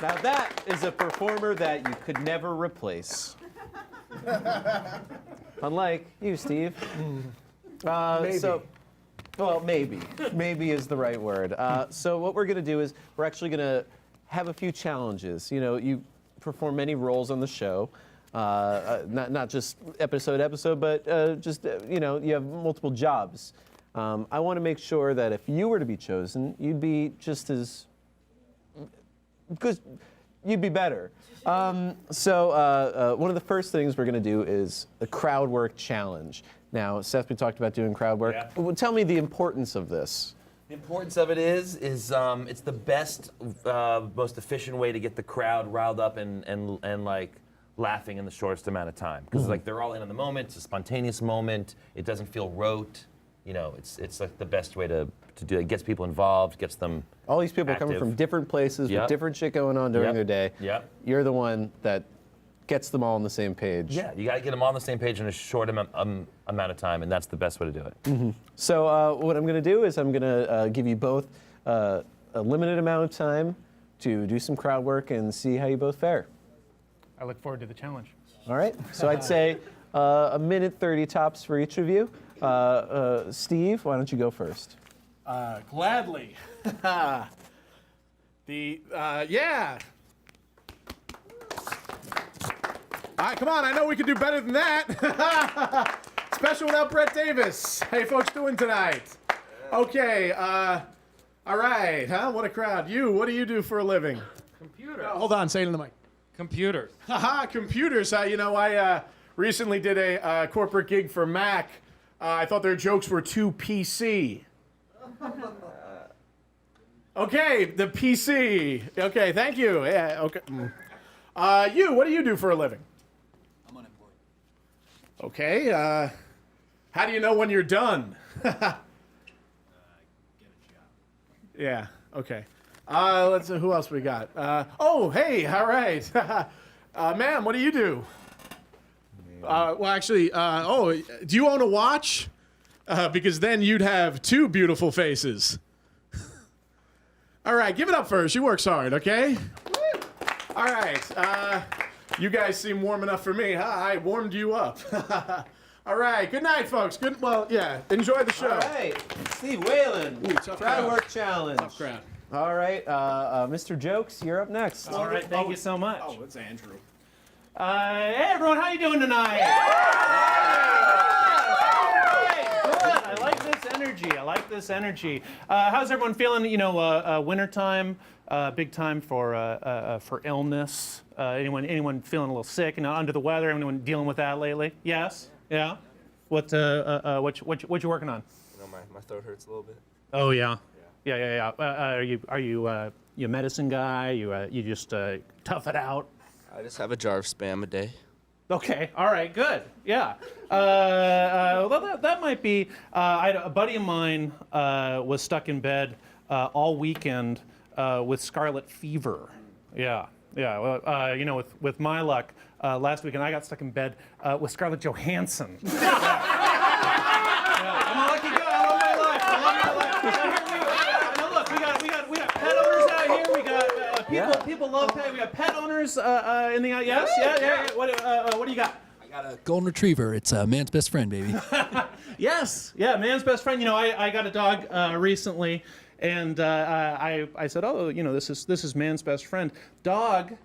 Speaker 2: Now that is a performer that you could never replace. Unlike you, Steve.
Speaker 5: Maybe.
Speaker 2: Well, maybe. Maybe is the right word. So what we're going to do is we're actually going to have a few challenges. You know, you perform many roles on the show. Not just episode to episode, but just, you know, you have multiple jobs. I want to make sure that if you were to be chosen, you'd be just as good, you'd be better. So one of the first things we're going to do is a crowd work challenge. Now, Seth, we talked about doing crowd work.
Speaker 8: Yeah.
Speaker 2: Well, tell me the importance of this.
Speaker 8: The importance of it is it's the best, most efficient way to get the crowd riled up and like laughing in the shortest amount of time. Because like they're all in on the moment. It's a spontaneous moment. It doesn't feel rote. You know, it's like the best way to do it. It gets people involved, gets them
Speaker 2: All these people are coming
Speaker 8: active.
Speaker 2: from different places
Speaker 8: Yep.
Speaker 2: with different shit going on during
Speaker 8: Yep.
Speaker 2: their day.
Speaker 8: Yep.
Speaker 2: You're the one that gets them all on the same page.
Speaker 8: Yeah, you got to get them all on the same page in a short amount of time, and that's the best way to do it.
Speaker 2: So what I'm going to do is I'm going to give you both a limited amount of time to do some crowd work and see how you both fare.
Speaker 5: I look forward to the challenge.
Speaker 2: All right? So I'd say a minute 30 tops for each of you. Steve, why don't you go first?
Speaker 5: Gladly. Yeah. All right, come on. I know we can do better than that. Special without Brett Davis. How you folks doing tonight? Okay. All right. Huh? What a crowd. You. What do you do for a living?
Speaker 14: Computer.
Speaker 5: Hold on. Say it in the mic.
Speaker 14: Computers.
Speaker 5: Haha. Computers. You know, I recently did a corporate gig for Mac. I thought their jokes were too PC. Okay, the PC. Okay, thank you. Yeah. Okay. You. What do you do for a living?
Speaker 14: I'm unemployed.
Speaker 5: Okay. How do you know when you're done?
Speaker 14: Get a job.
Speaker 5: Yeah. Okay. Let's see. Who else we got? Oh, hey. All right. Ma'am, what do you do? Well, actually, do you own a watch? Because then you'd have two beautiful faces. All right, give it up first. She works hard, okay? All right. You guys seem warm enough for me. I warmed you up. All right. Good night, folks. Well, yeah. Enjoy the show.
Speaker 2: All right. Steve Whalen,
Speaker 5: tough
Speaker 2: crowd
Speaker 5: crowd.
Speaker 2: work challenge.
Speaker 5: Tough crowd.
Speaker 2: All right. Mr. Jokes, you're up next.
Speaker 12: All right, thank you so much.
Speaker 5: Oh, it's Andrew.
Speaker 12: Hey everyone, how you doing tonight? Good. I like this energy. How's everyone feeling? You know, wintertime, big time for illness. Anyone feeling a little sick? You know, under the weather? Anyone dealing with that lately? Yes. Yeah. What you working on?
Speaker 15: You know, my throat hurts a little bit.
Speaker 12: Oh yeah. Yeah. Are you a medicine guy? You just tough it out?
Speaker 15: I just have a jar of Spam a day.
Speaker 12: Okay. All right. Good. Yeah. Well, that might be. A buddy of mine was stuck in bed all weekend with scarlet fever. Yeah. Well, you know, with my luck, last weekend I got stuck in bed with Scarlett Johansson. Yeah. I'm a lucky guy. I love my life. Now look, we got pet owners out here. We got people love pet. We got pet owners in the yes. Yeah. What do you got?
Speaker 14: I got a golden retriever. It's a man's best friend, baby.
Speaker 12: Yes. Yeah. Man's best friend. You know, I got a dog recently. And I said, oh, you know, this is man's best friend. Dog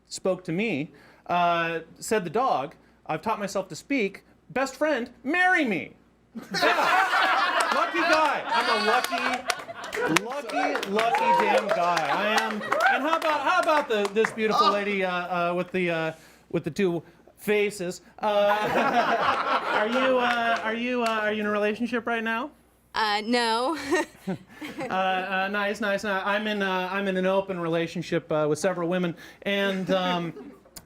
Speaker 12: spoke to me, said the dog, I've taught myself to speak, best friend, marry me. Yeah. Lucky guy. I'm a lucky damn guy. I am. And how about this beautiful lady with the two faces? Are you in a relationship right now?
Speaker 16: No.
Speaker 12: Nice. I'm in an open relationship with several women, and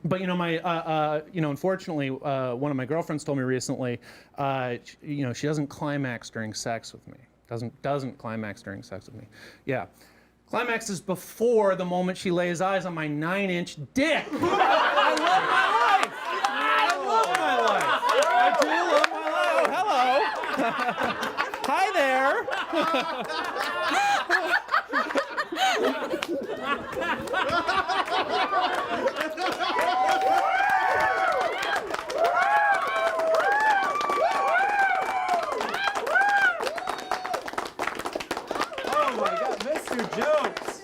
Speaker 12: but you know unfortunately, one of my girlfriends told me recently, you know, she doesn't climax during sex with me. Doesn't climax during sex with me. Yeah. Climax is before the moment she lays eyes on my 9-inch dick. I love my life. I do love my life. Oh, hello. Hi there.
Speaker 2: Oh my God, Mr. Jokes!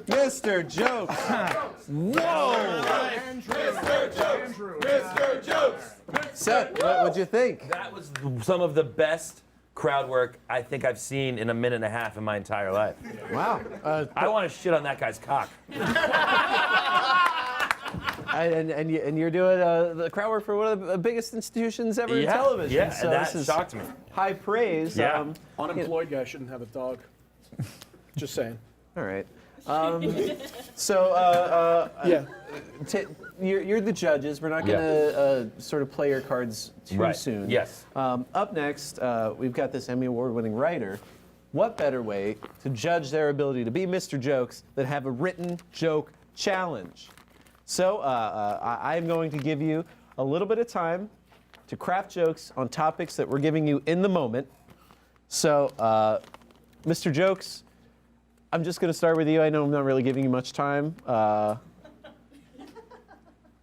Speaker 2: Mr. Jokes! Whoa!
Speaker 11: Mr. Jokes.
Speaker 2: Seth, what'd you think?
Speaker 8: That was some of the best crowd work I think I've seen in a minute and a half in my entire life.
Speaker 2: Wow.
Speaker 8: I don't want to shit on that guy's cock.
Speaker 2: And you're doing the crowd work for one of the biggest institutions ever in television.
Speaker 8: Yeah,
Speaker 2: so
Speaker 8: that
Speaker 2: this is
Speaker 8: shocked me.
Speaker 2: high praise.
Speaker 8: Yeah.
Speaker 5: Unemployed guy shouldn't have a dog. Just saying.
Speaker 2: All right.
Speaker 5: Yeah.
Speaker 2: You're the judges. We're not going to sort of play your cards too soon.
Speaker 8: Yes.
Speaker 2: Up next, we've got this Emmy Award-winning writer. What better way to judge their ability to be Mr. Jokes than have a written joke challenge? So I'm going to give you a little bit of time to craft jokes on topics that we're giving you in the moment. So, Mr. Jokes, I'm just going to start with you. I know I'm not really giving you much time.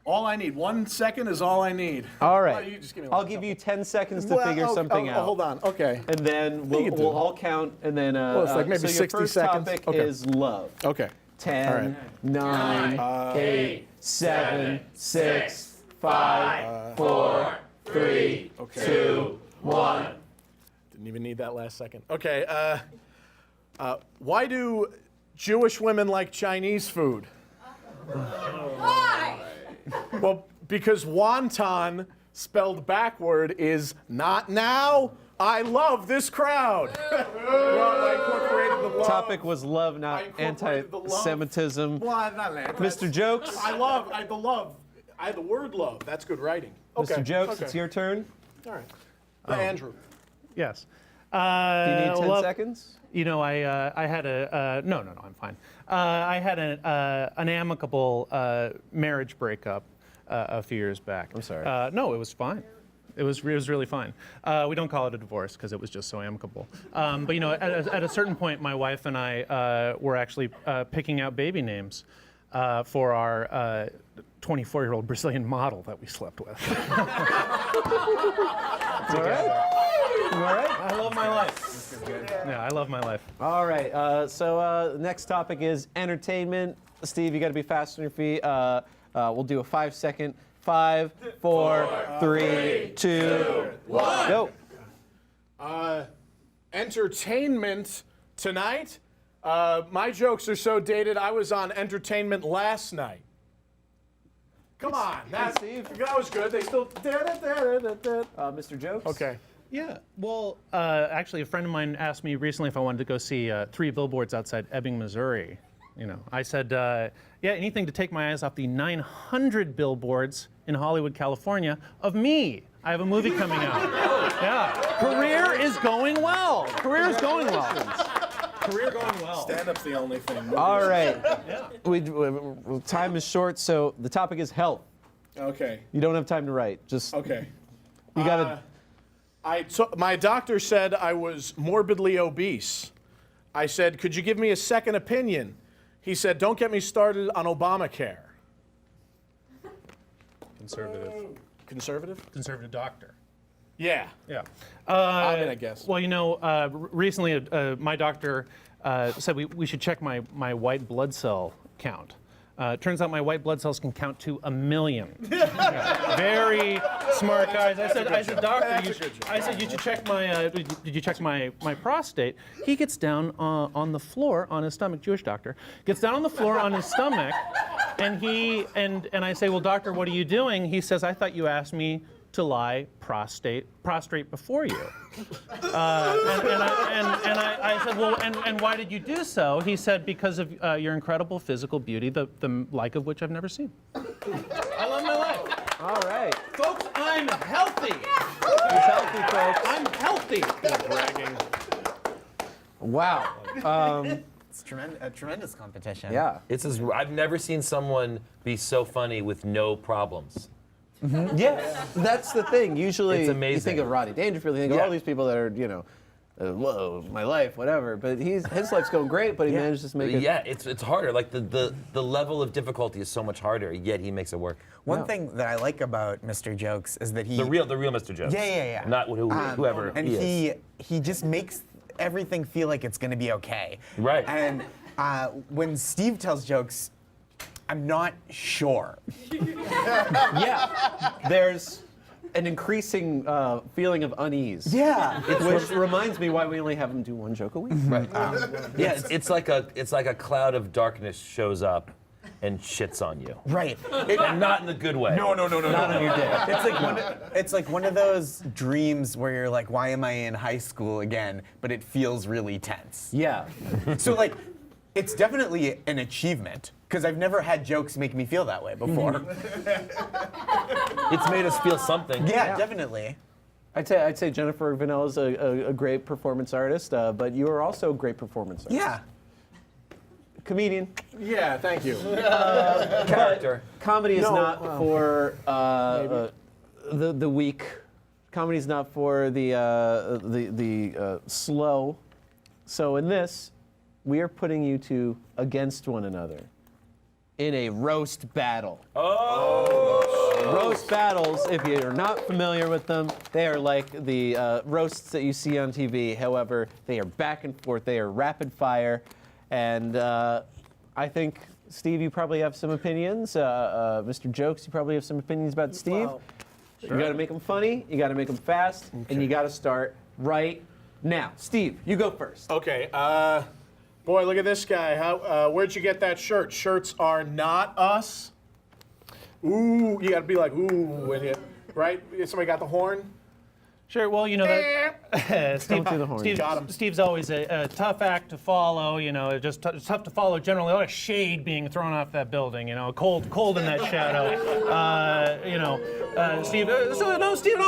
Speaker 5: All I need, 1 second is all I need.
Speaker 2: All right.
Speaker 5: You just give me
Speaker 2: I'll give you 10 seconds to figure something out.
Speaker 5: Hold on. Okay.
Speaker 2: And then we'll all count, and then
Speaker 5: Well, it's like maybe
Speaker 2: so
Speaker 5: 60
Speaker 2: your first
Speaker 5: seconds.
Speaker 2: topic
Speaker 5: Okay.
Speaker 2: is love.
Speaker 5: Okay.
Speaker 2: 10,
Speaker 5: All right.
Speaker 2: 9, 8, 7, 6, 5, 4, 3, 2, 1.
Speaker 5: Didn't even need that last second. Okay. Why do Jewish women like Chinese food?
Speaker 7: Why?
Speaker 5: Well, because wonton spelled backward is not now. I love this crowd. Well, I incorporated the love.
Speaker 2: Topic was love, not
Speaker 5: I incorporated the love.
Speaker 2: anti-Semitism.
Speaker 5: Well, not anti-
Speaker 2: Mr. Jokes?
Speaker 5: I had the love. I had the word love. That's good writing. Okay.
Speaker 2: Mr. Jokes,
Speaker 5: okay.
Speaker 2: it's your turn.
Speaker 5: All right. Andrew.
Speaker 12: Yes.
Speaker 2: Do you need 10 seconds?
Speaker 12: You know, I had a no, I'm fine. I had an amicable marriage breakup a few years back.
Speaker 2: I'm sorry.
Speaker 12: No, it was fine. It was really fine. We don't call it a divorce because it was just so amicable. But you know, at a certain point, my wife and I were actually picking out baby names for our 24-year-old Brazilian model that we slept with.
Speaker 2: All right. All right.
Speaker 12: I love my life. Yeah, I love my life.
Speaker 2: All right. So next topic is entertainment. Steve, you got to be fast on your feet. We'll do a 5-second. 5, 4, 3, 2, 1. Go.
Speaker 5: Entertainment tonight. My jokes are so dated. I was on entertainment last night. Come on, that was good. They still.
Speaker 2: Mr. Jokes.
Speaker 5: Okay.
Speaker 12: Yeah. Well, actually, a friend of mine asked me recently if I wanted to go see 3 billboards outside Ebbing, Missouri. You know, I said, yeah, anything to take my eyes off the 900 billboards in Hollywood, California of me. I have a movie coming out. Yeah. Career is going well. Career is going well. Career going well.
Speaker 5: Stand-up's the only thing.
Speaker 2: All right. Time is short, so the topic is health.
Speaker 5: Okay.
Speaker 2: You don't have time to write. Just
Speaker 5: Okay.
Speaker 2: You gotta.
Speaker 5: My doctor said I was morbidly obese. I said, could you give me a second opinion? He said, don't get me started on Obamacare.
Speaker 12: Conservative.
Speaker 5: Conservative?
Speaker 12: Conservative doctor.
Speaker 5: Yeah.
Speaker 12: Yeah.
Speaker 5: I guess.
Speaker 12: Well, you know, recently my doctor said we should check my white blood cell count. Turns out my white blood cells can count to 1 million. Yeah. Very smart guys. I said, doctor, you should check my. Did you check my prostate? He gets down on the floor on his stomach. Jewish doctor gets down on the floor on his stomach, and I say, well, doctor, what are you doing? He says, I thought you asked me to lie prostrate before you. I said, well, and why did you do so? He said, because of your incredible physical beauty, the like of which I've never seen. I love my life.
Speaker 2: All right.
Speaker 12: Folks, I'm healthy.
Speaker 2: He's healthy, folks.
Speaker 12: I'm healthy.
Speaker 5: Bragging.
Speaker 2: Wow.
Speaker 6: It's a tremendous competition.
Speaker 2: Yeah.
Speaker 8: I've never seen someone be so funny with no problems.
Speaker 2: Yeah, that's the thing. Usually,
Speaker 8: It's amazing.
Speaker 2: you think of Rodney Dangerfield, you think of all these people that are, you know, whoa, my life, whatever. But his life's going great, but he manages to make it.
Speaker 8: Yeah, it's harder. Like the level of difficulty is so much harder, yet he makes it work.
Speaker 6: One thing that I like about Mr. Jokes is that he
Speaker 8: the real Mr. Jokes.
Speaker 6: Yeah.
Speaker 8: Not whoever
Speaker 6: and
Speaker 8: he is.
Speaker 6: he just makes everything feel like it's going to be okay.
Speaker 8: Right.
Speaker 6: And when Steve tells jokes, I'm not sure.
Speaker 2: Yeah, there's an increasing feeling of unease.
Speaker 6: Yeah.
Speaker 2: Which reminds me why we only have him do one joke a week.
Speaker 8: Right. Yeah, it's like a cloud of darkness shows up and shits on you.
Speaker 6: Right.
Speaker 8: And not in the good way.
Speaker 6: No.
Speaker 2: Not on your day.
Speaker 6: It's like one of those dreams where you're like, why am I in high school again? But it feels really tense.
Speaker 2: Yeah.
Speaker 6: So like, it's definitely an achievement because I've never had jokes make me feel that way before.
Speaker 8: It's made us feel something.
Speaker 6: Yeah, definitely.
Speaker 2: I'd say Jennifer Vannella's a great performance artist, but you are also a great performance artist.
Speaker 6: Yeah.
Speaker 2: Comedian.
Speaker 5: Yeah, thank you.
Speaker 8: Character.
Speaker 2: Comedy is not for the weak. Comedy is not for the slow. So in this, we are putting you two against one another in a roast battle. Roast battles, if you're not familiar with them, they are like the roasts that you see on TV. However, they are back and forth. They are rapid fire. And I think, Steve, you probably have some opinions. Mr. Jokes, you probably have some opinions about Steve.
Speaker 5: Well,
Speaker 2: You got to make them funny, you got to make them fast, and you got to start right now. Steve, you go first.
Speaker 5: Okay. Boy, look at this guy. Where'd you get that shirt? Shirts are not us. Ooh, you got to be like, ooh, when you, right? Somebody got the horn?
Speaker 12: Sure. Well, you know that Steve,
Speaker 2: through the horn.
Speaker 12: Steve's always a tough act to follow. You know, it's tough to follow. Generally, a lot of shade being thrown off that building. You know, cold in that shadow. Steve.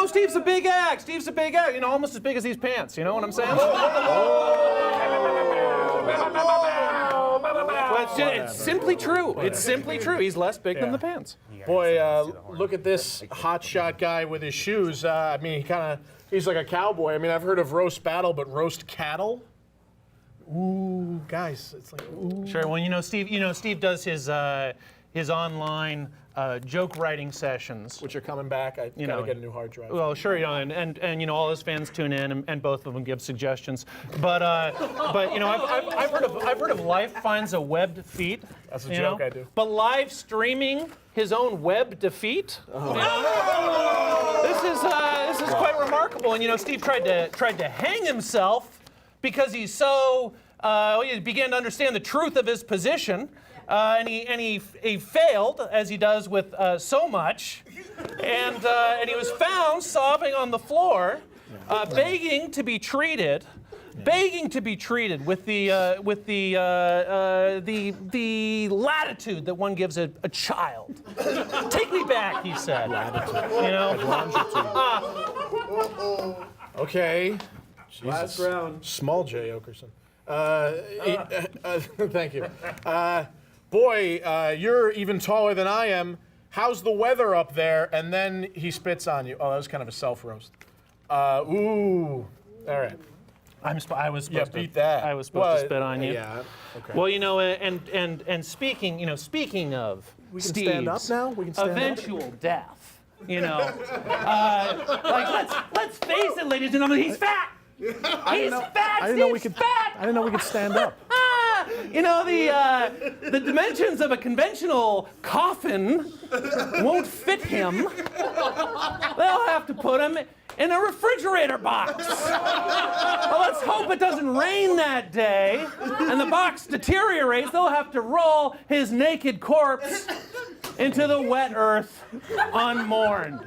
Speaker 12: Steve's a big act. Steve's a big act. You know, almost as big as these pants. You know what I'm saying? Well, it's simply true. It's simply true. He's less big than the pants.
Speaker 5: Boy, look at this hotshot guy with his shoes. I mean, he's like a cowboy. I mean, I've heard of roast battle, but roast cattle? Ooh, guys, it's like, ooh.
Speaker 12: Sure. Well, Steve does his online joke writing sessions,
Speaker 5: Which are coming back. I gotta get a new hard drive.
Speaker 12: Well, sure, and all his fans tune in, and both of them give suggestions. But I've heard of Life Finds a Webbed Feet.
Speaker 5: That's a joke I do.
Speaker 12: But live streaming his own web defeat. This is quite remarkable. And Steve tried to hang himself because he began to understand the truth of his position. And he failed, as he does with so much, and he was found sobbing on the floor, begging to be treated with the latitude that one gives a child. Take me back, he said.
Speaker 5: Okay.
Speaker 2: Last round.
Speaker 5: Small J. Okerson. Thank you. Boy, you're even taller than I am. How's the weather up there? And then he spits on you. Oh, that was kind of a self-roast. Ooh. All right.
Speaker 12: I was supposed to
Speaker 5: beat that.
Speaker 12: I was supposed to spit on you.
Speaker 5: Yeah. Okay.
Speaker 12: Well, and speaking of
Speaker 5: We can stand up
Speaker 12: Steve's
Speaker 5: now? We can stand up?
Speaker 12: eventual death, let's face it, ladies and gentlemen, he's fat. He's fat.
Speaker 5: I didn't know we
Speaker 12: Steve's
Speaker 5: could.
Speaker 12: fat.
Speaker 5: I didn't know we could stand up.
Speaker 12: The dimensions of a conventional coffin won't fit him. They'll have to put him in a refrigerator box. Well, let's hope it doesn't rain that day and the box deteriorates. They'll have to roll his naked corpse into the wet earth unmourned.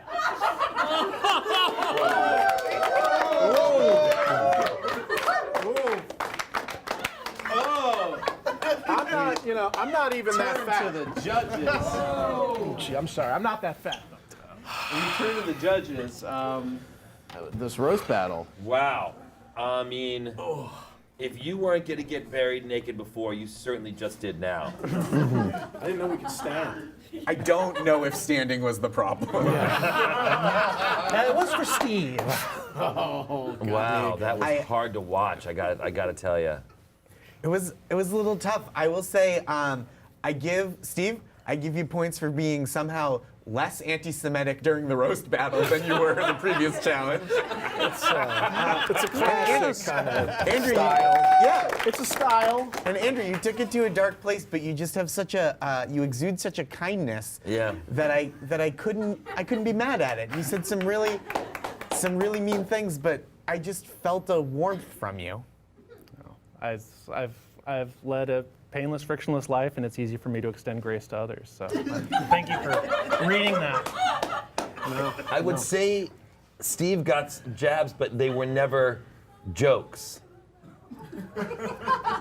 Speaker 5: I'm not even that fat.
Speaker 2: Turn to the judges.
Speaker 5: Oh, gee, I'm sorry. I'm not that fat.
Speaker 2: When you turn to the judges, this roast battle.
Speaker 8: Wow. I mean, if you weren't going to get buried naked before, you certainly just did now.
Speaker 5: I didn't know we could stand.
Speaker 6: I don't know if standing was the problem.
Speaker 12: It was for Steve.
Speaker 5: Oh, God.
Speaker 8: Wow, that was hard to watch. I got to tell you.
Speaker 6: It was a little tough. I will say, I give you points for being somehow less anti-Semitic during the roast battle than you were in the previous challenge.
Speaker 5: It's a classic kind of
Speaker 6: Andrew,
Speaker 5: style.
Speaker 6: Yeah,
Speaker 5: it's a style.
Speaker 6: And Andrew, you took it to a dark place, but you just have such a you exude such a kindness.
Speaker 8: Yeah.
Speaker 6: That I couldn't be mad at it. You said some really mean things, but I just felt a warmth from you.
Speaker 12: I've led a painless, frictionless life, and it's easy for me to extend grace to others. So thank you for reading that.
Speaker 8: I would say Steve got jabs, but they were never jokes.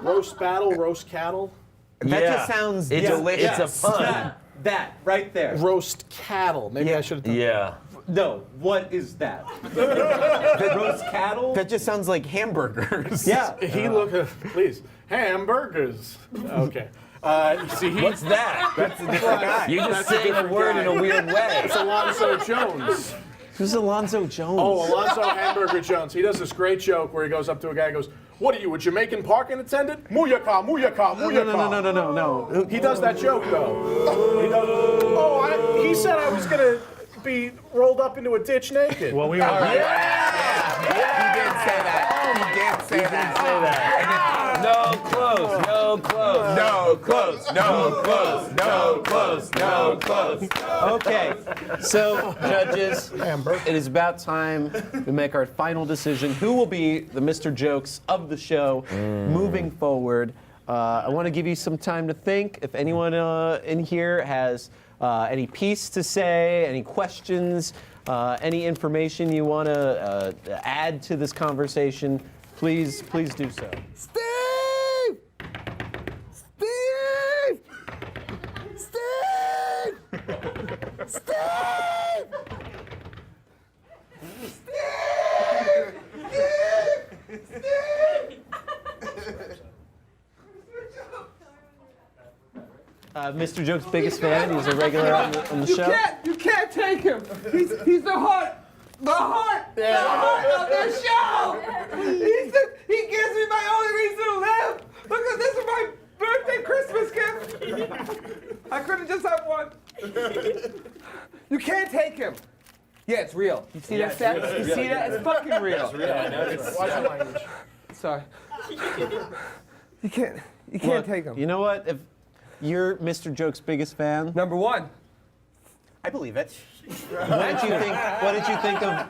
Speaker 5: Roast battle, roast cattle.
Speaker 6: That just sounds
Speaker 8: delicious. It's a pun.
Speaker 2: That right there.
Speaker 5: Roast cattle. Maybe I should have done
Speaker 8: Yeah.
Speaker 2: No, what is that? Roast cattle?
Speaker 6: That just sounds like hamburgers.
Speaker 2: Yeah.
Speaker 5: He please, hamburgers. Okay. See,
Speaker 8: What's that?
Speaker 6: That's a different guy.
Speaker 8: You're just saying a word in a weird way.
Speaker 5: It's Alonzo Jones.
Speaker 2: Who's Alonzo Jones?
Speaker 5: Oh, Alonzo Hamburger Jones. He does this great joke where he goes up to a guy and goes, "What are you, a Jamaican parking attendant? Muyaka, muyaka, muyaka."
Speaker 2: No.
Speaker 5: He does that joke, though. He does, he said I was going to be rolled up into a ditch naked.
Speaker 12: Well, we were.
Speaker 6: He did say that. He did say that.
Speaker 8: No close, no close.
Speaker 6: No close, no close, no close, no close.
Speaker 2: Okay, so judges, it is about time to make our final decision. Who will be the Mr. Jokes of the show moving forward? I want to give you some time to think. If anyone in here has any piece to say, any questions, any information you want to add to this conversation, please do so.
Speaker 7: Steve!
Speaker 2: Mr. Joke's biggest fan. He's a regular on the show.
Speaker 4: You can't take him. He's the heart of this show. He gives me my only reason to live. Look at this is my birthday Christmas gift. I couldn't just have one. You can't take him. Yeah, it's real. You see that, Seth? You see that? It's fucking real.
Speaker 5: Watch the language.
Speaker 4: Sorry. You can't take him.
Speaker 2: You know what? If you're Mr. Joke's biggest fan,
Speaker 4: Number one.
Speaker 6: I believe it.
Speaker 2: what did you think of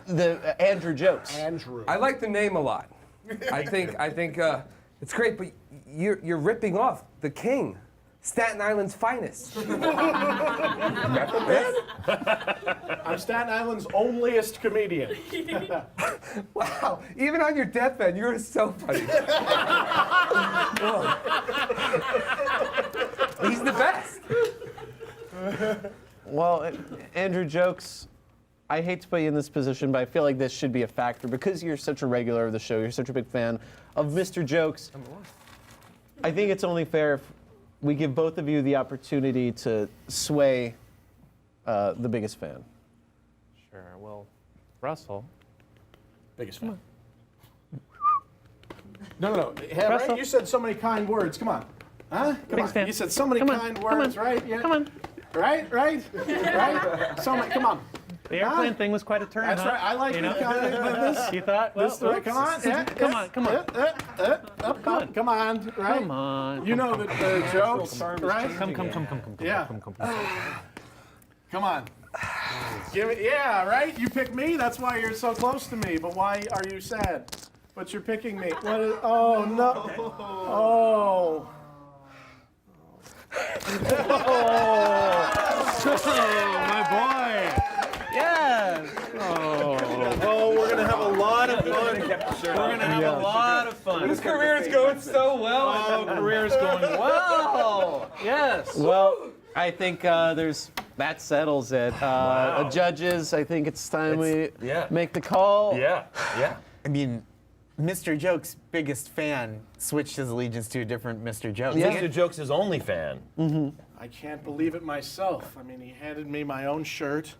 Speaker 2: the Andrew Jokes?
Speaker 5: Andrew.
Speaker 4: I like the name a lot. I think it's great, but you're ripping off the king, Staten Island's finest.
Speaker 5: I'm Staten Island's onlyest comedian.
Speaker 4: Wow, even on your deathbed, you're so funny. He's the best.
Speaker 2: Well, Andrew Jokes, I hate to put you in this position, but I feel like this should be a factor because you're such a regular of the show. You're such a big fan of Mr. Jokes. I think it's only fair if we give both of you the opportunity to sway the biggest fan.
Speaker 12: Sure. Well, Russell.
Speaker 5: Biggest fan. No. Hey, right? You said so many kind words. Come on. Huh? Come on.
Speaker 12: Fan.
Speaker 5: You said so many kind words, right? Yeah.
Speaker 12: Come on.
Speaker 5: Right? So many. Come on.
Speaker 12: The airplane thing was quite a turn.
Speaker 5: That's
Speaker 12: huh?
Speaker 5: right. I like
Speaker 12: you
Speaker 5: the kind of this.
Speaker 12: You thought? Well,
Speaker 5: Come on.
Speaker 12: Come on.
Speaker 5: Come on. Right?
Speaker 12: Come on.
Speaker 5: You know the jokes, right?
Speaker 12: Come.
Speaker 5: Yeah. Come on. Give me. Yeah. Right. You pick me. That's why you're so close to me. But why are you sad? But you're picking me. What is? Oh no. Oh.
Speaker 12: My boy. Yes.
Speaker 5: Oh, we're gonna have a lot of fun.
Speaker 12: We're gonna have a lot of fun.
Speaker 4: His career is going so well.
Speaker 12: Oh, career's going well. Yes.
Speaker 2: Well, I think that settles it. The judges, I think it's time we make the call.
Speaker 8: Yeah.
Speaker 6: I mean, Mr. Joke's biggest fan switched his allegiance to a different Mr. Jokes.
Speaker 8: Mr. Joke's his only fan.
Speaker 5: I can't believe it myself. I mean, he handed me my own shirt.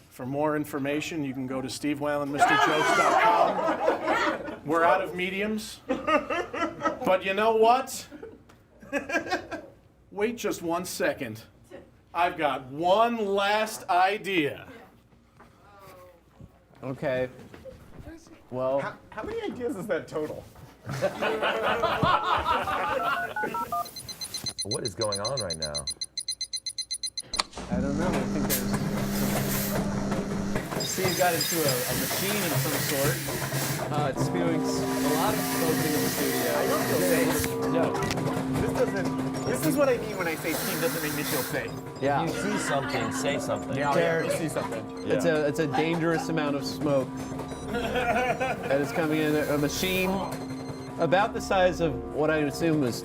Speaker 5: For more information, you can go to stevewhalenmrjokes.com. We're out of mediums. But you know what? Wait just 1 second. I've got one last idea.
Speaker 2: Okay. Well,
Speaker 6: How many ideas is that total?
Speaker 8: What is going on right now?
Speaker 2: I don't know. I think there's. Steve got into a machine of some sort. It's spewing a lot of smoke into the studio.
Speaker 6: I don't feel safe.
Speaker 2: No.
Speaker 6: This is what I mean when I say Steve doesn't make me feel safe.
Speaker 2: Yeah.
Speaker 8: You see something, say something.
Speaker 6: Yeah,
Speaker 2: There-
Speaker 6: see something.
Speaker 2: It's a dangerous amount of smoke that is coming in. A machine about the size of what I assume was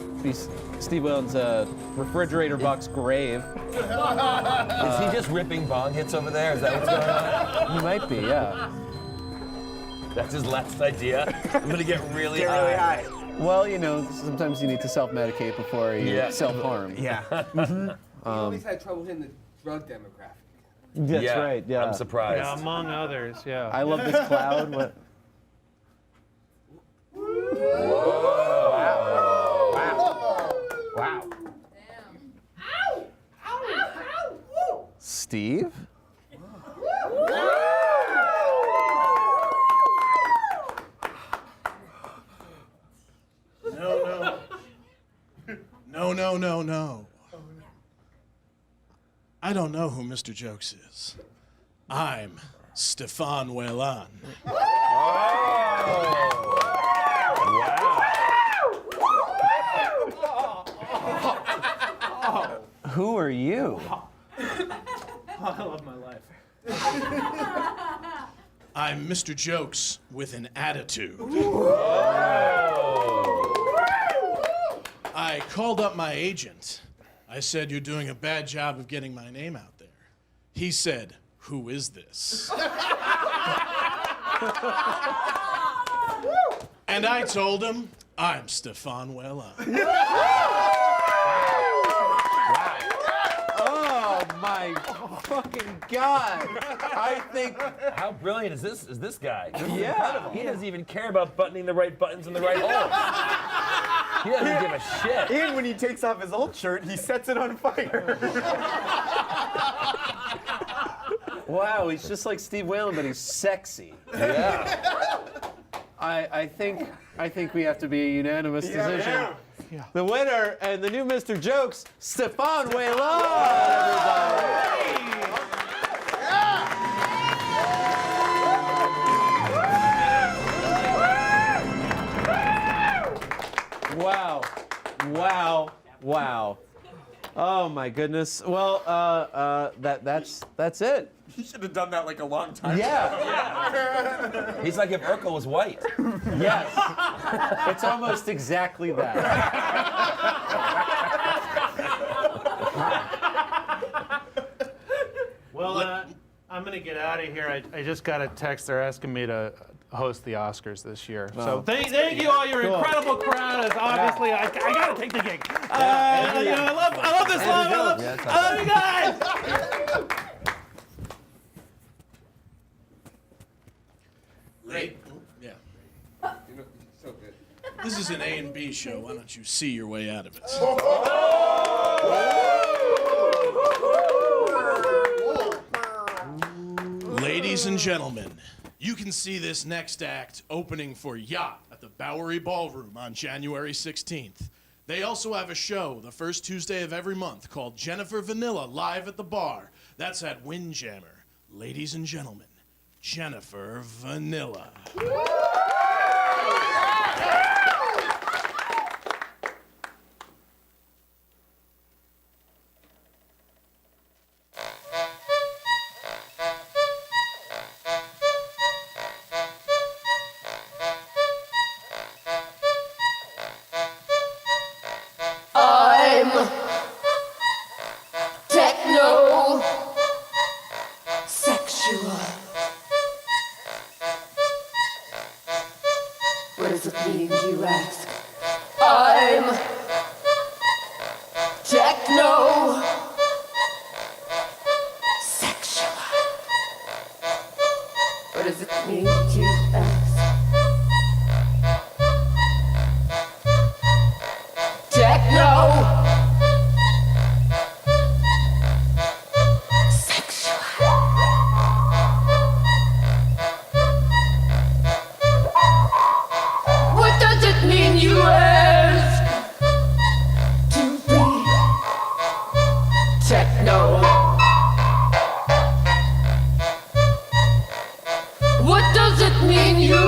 Speaker 2: Steve Whalen's refrigerator box grave.
Speaker 8: Is he just ripping bong hits over there? Is that what's going on?
Speaker 2: He might be, yeah.
Speaker 8: That's his last idea. I'm gonna get really
Speaker 6: Get really high.
Speaker 2: Well, you know, sometimes you need to self-medicate before you self-harm.
Speaker 6: Yeah.
Speaker 4: He always had trouble hitting the drug demographic.
Speaker 2: That's
Speaker 8: Yeah,
Speaker 2: right, yeah.
Speaker 8: I'm surprised.
Speaker 12: Yeah, among others, yeah.
Speaker 2: I love this cloud. What?
Speaker 6: Wow.
Speaker 2: Steve?
Speaker 3: No. I don't know who Mr. Jokes is. I'm Stefan Whalen.
Speaker 2: Who are you?
Speaker 12: I love my life.
Speaker 3: I'm Mr. Jokes with an attitude. I called up my agent. I said, "You're doing a bad job of getting my name out there." He said, "Who is this?" And I told him, "I'm Stefan Whalen."
Speaker 2: Oh my fucking God! I think.
Speaker 8: How brilliant is this guy? This is
Speaker 2: Yeah.
Speaker 8: incredible. He doesn't even care about buttoning the right buttons in the right holes. He doesn't give a shit.
Speaker 6: And when he takes off his old shirt, he sets it on fire.
Speaker 2: Wow, he's just like Steve Whalen, but he's sexy.
Speaker 8: Yeah.
Speaker 2: I think we have to be a unanimous decision. Yeah. The winner and the new Mr. Jokes, Stefan Whalen, everybody. Wow. Oh my goodness. Well, that's it.
Speaker 6: He should have done that like a long time
Speaker 2: Yeah.
Speaker 8: He's like if Urkel was white.
Speaker 2: Yes. It's almost exactly that.
Speaker 12: Well, I'm going to get out of here. I just got a text. They're asking me to host the Oscars this year. So thank you all, your incredible crowd. As obviously, I got to take the gig. I love this love. I love you guys.
Speaker 3: Right? Yeah.
Speaker 4: So good.
Speaker 3: This is an A and B show. Why don't you see your way out of it? Ladies and gentlemen, you can see this next act opening for Yacht at the Bowery Ballroom on January 16th. They also have a show the first Tuesday of every month called Jennifer Vanilla Live at the Bar. That's at Windjammer. Ladies and gentlemen, Jennifer Vanilla.
Speaker 13: I'm techno sexual. What does it mean, you ask? I'm techno does it mean to us? Techno. What does it mean, you ask? To be techno. What does it mean, you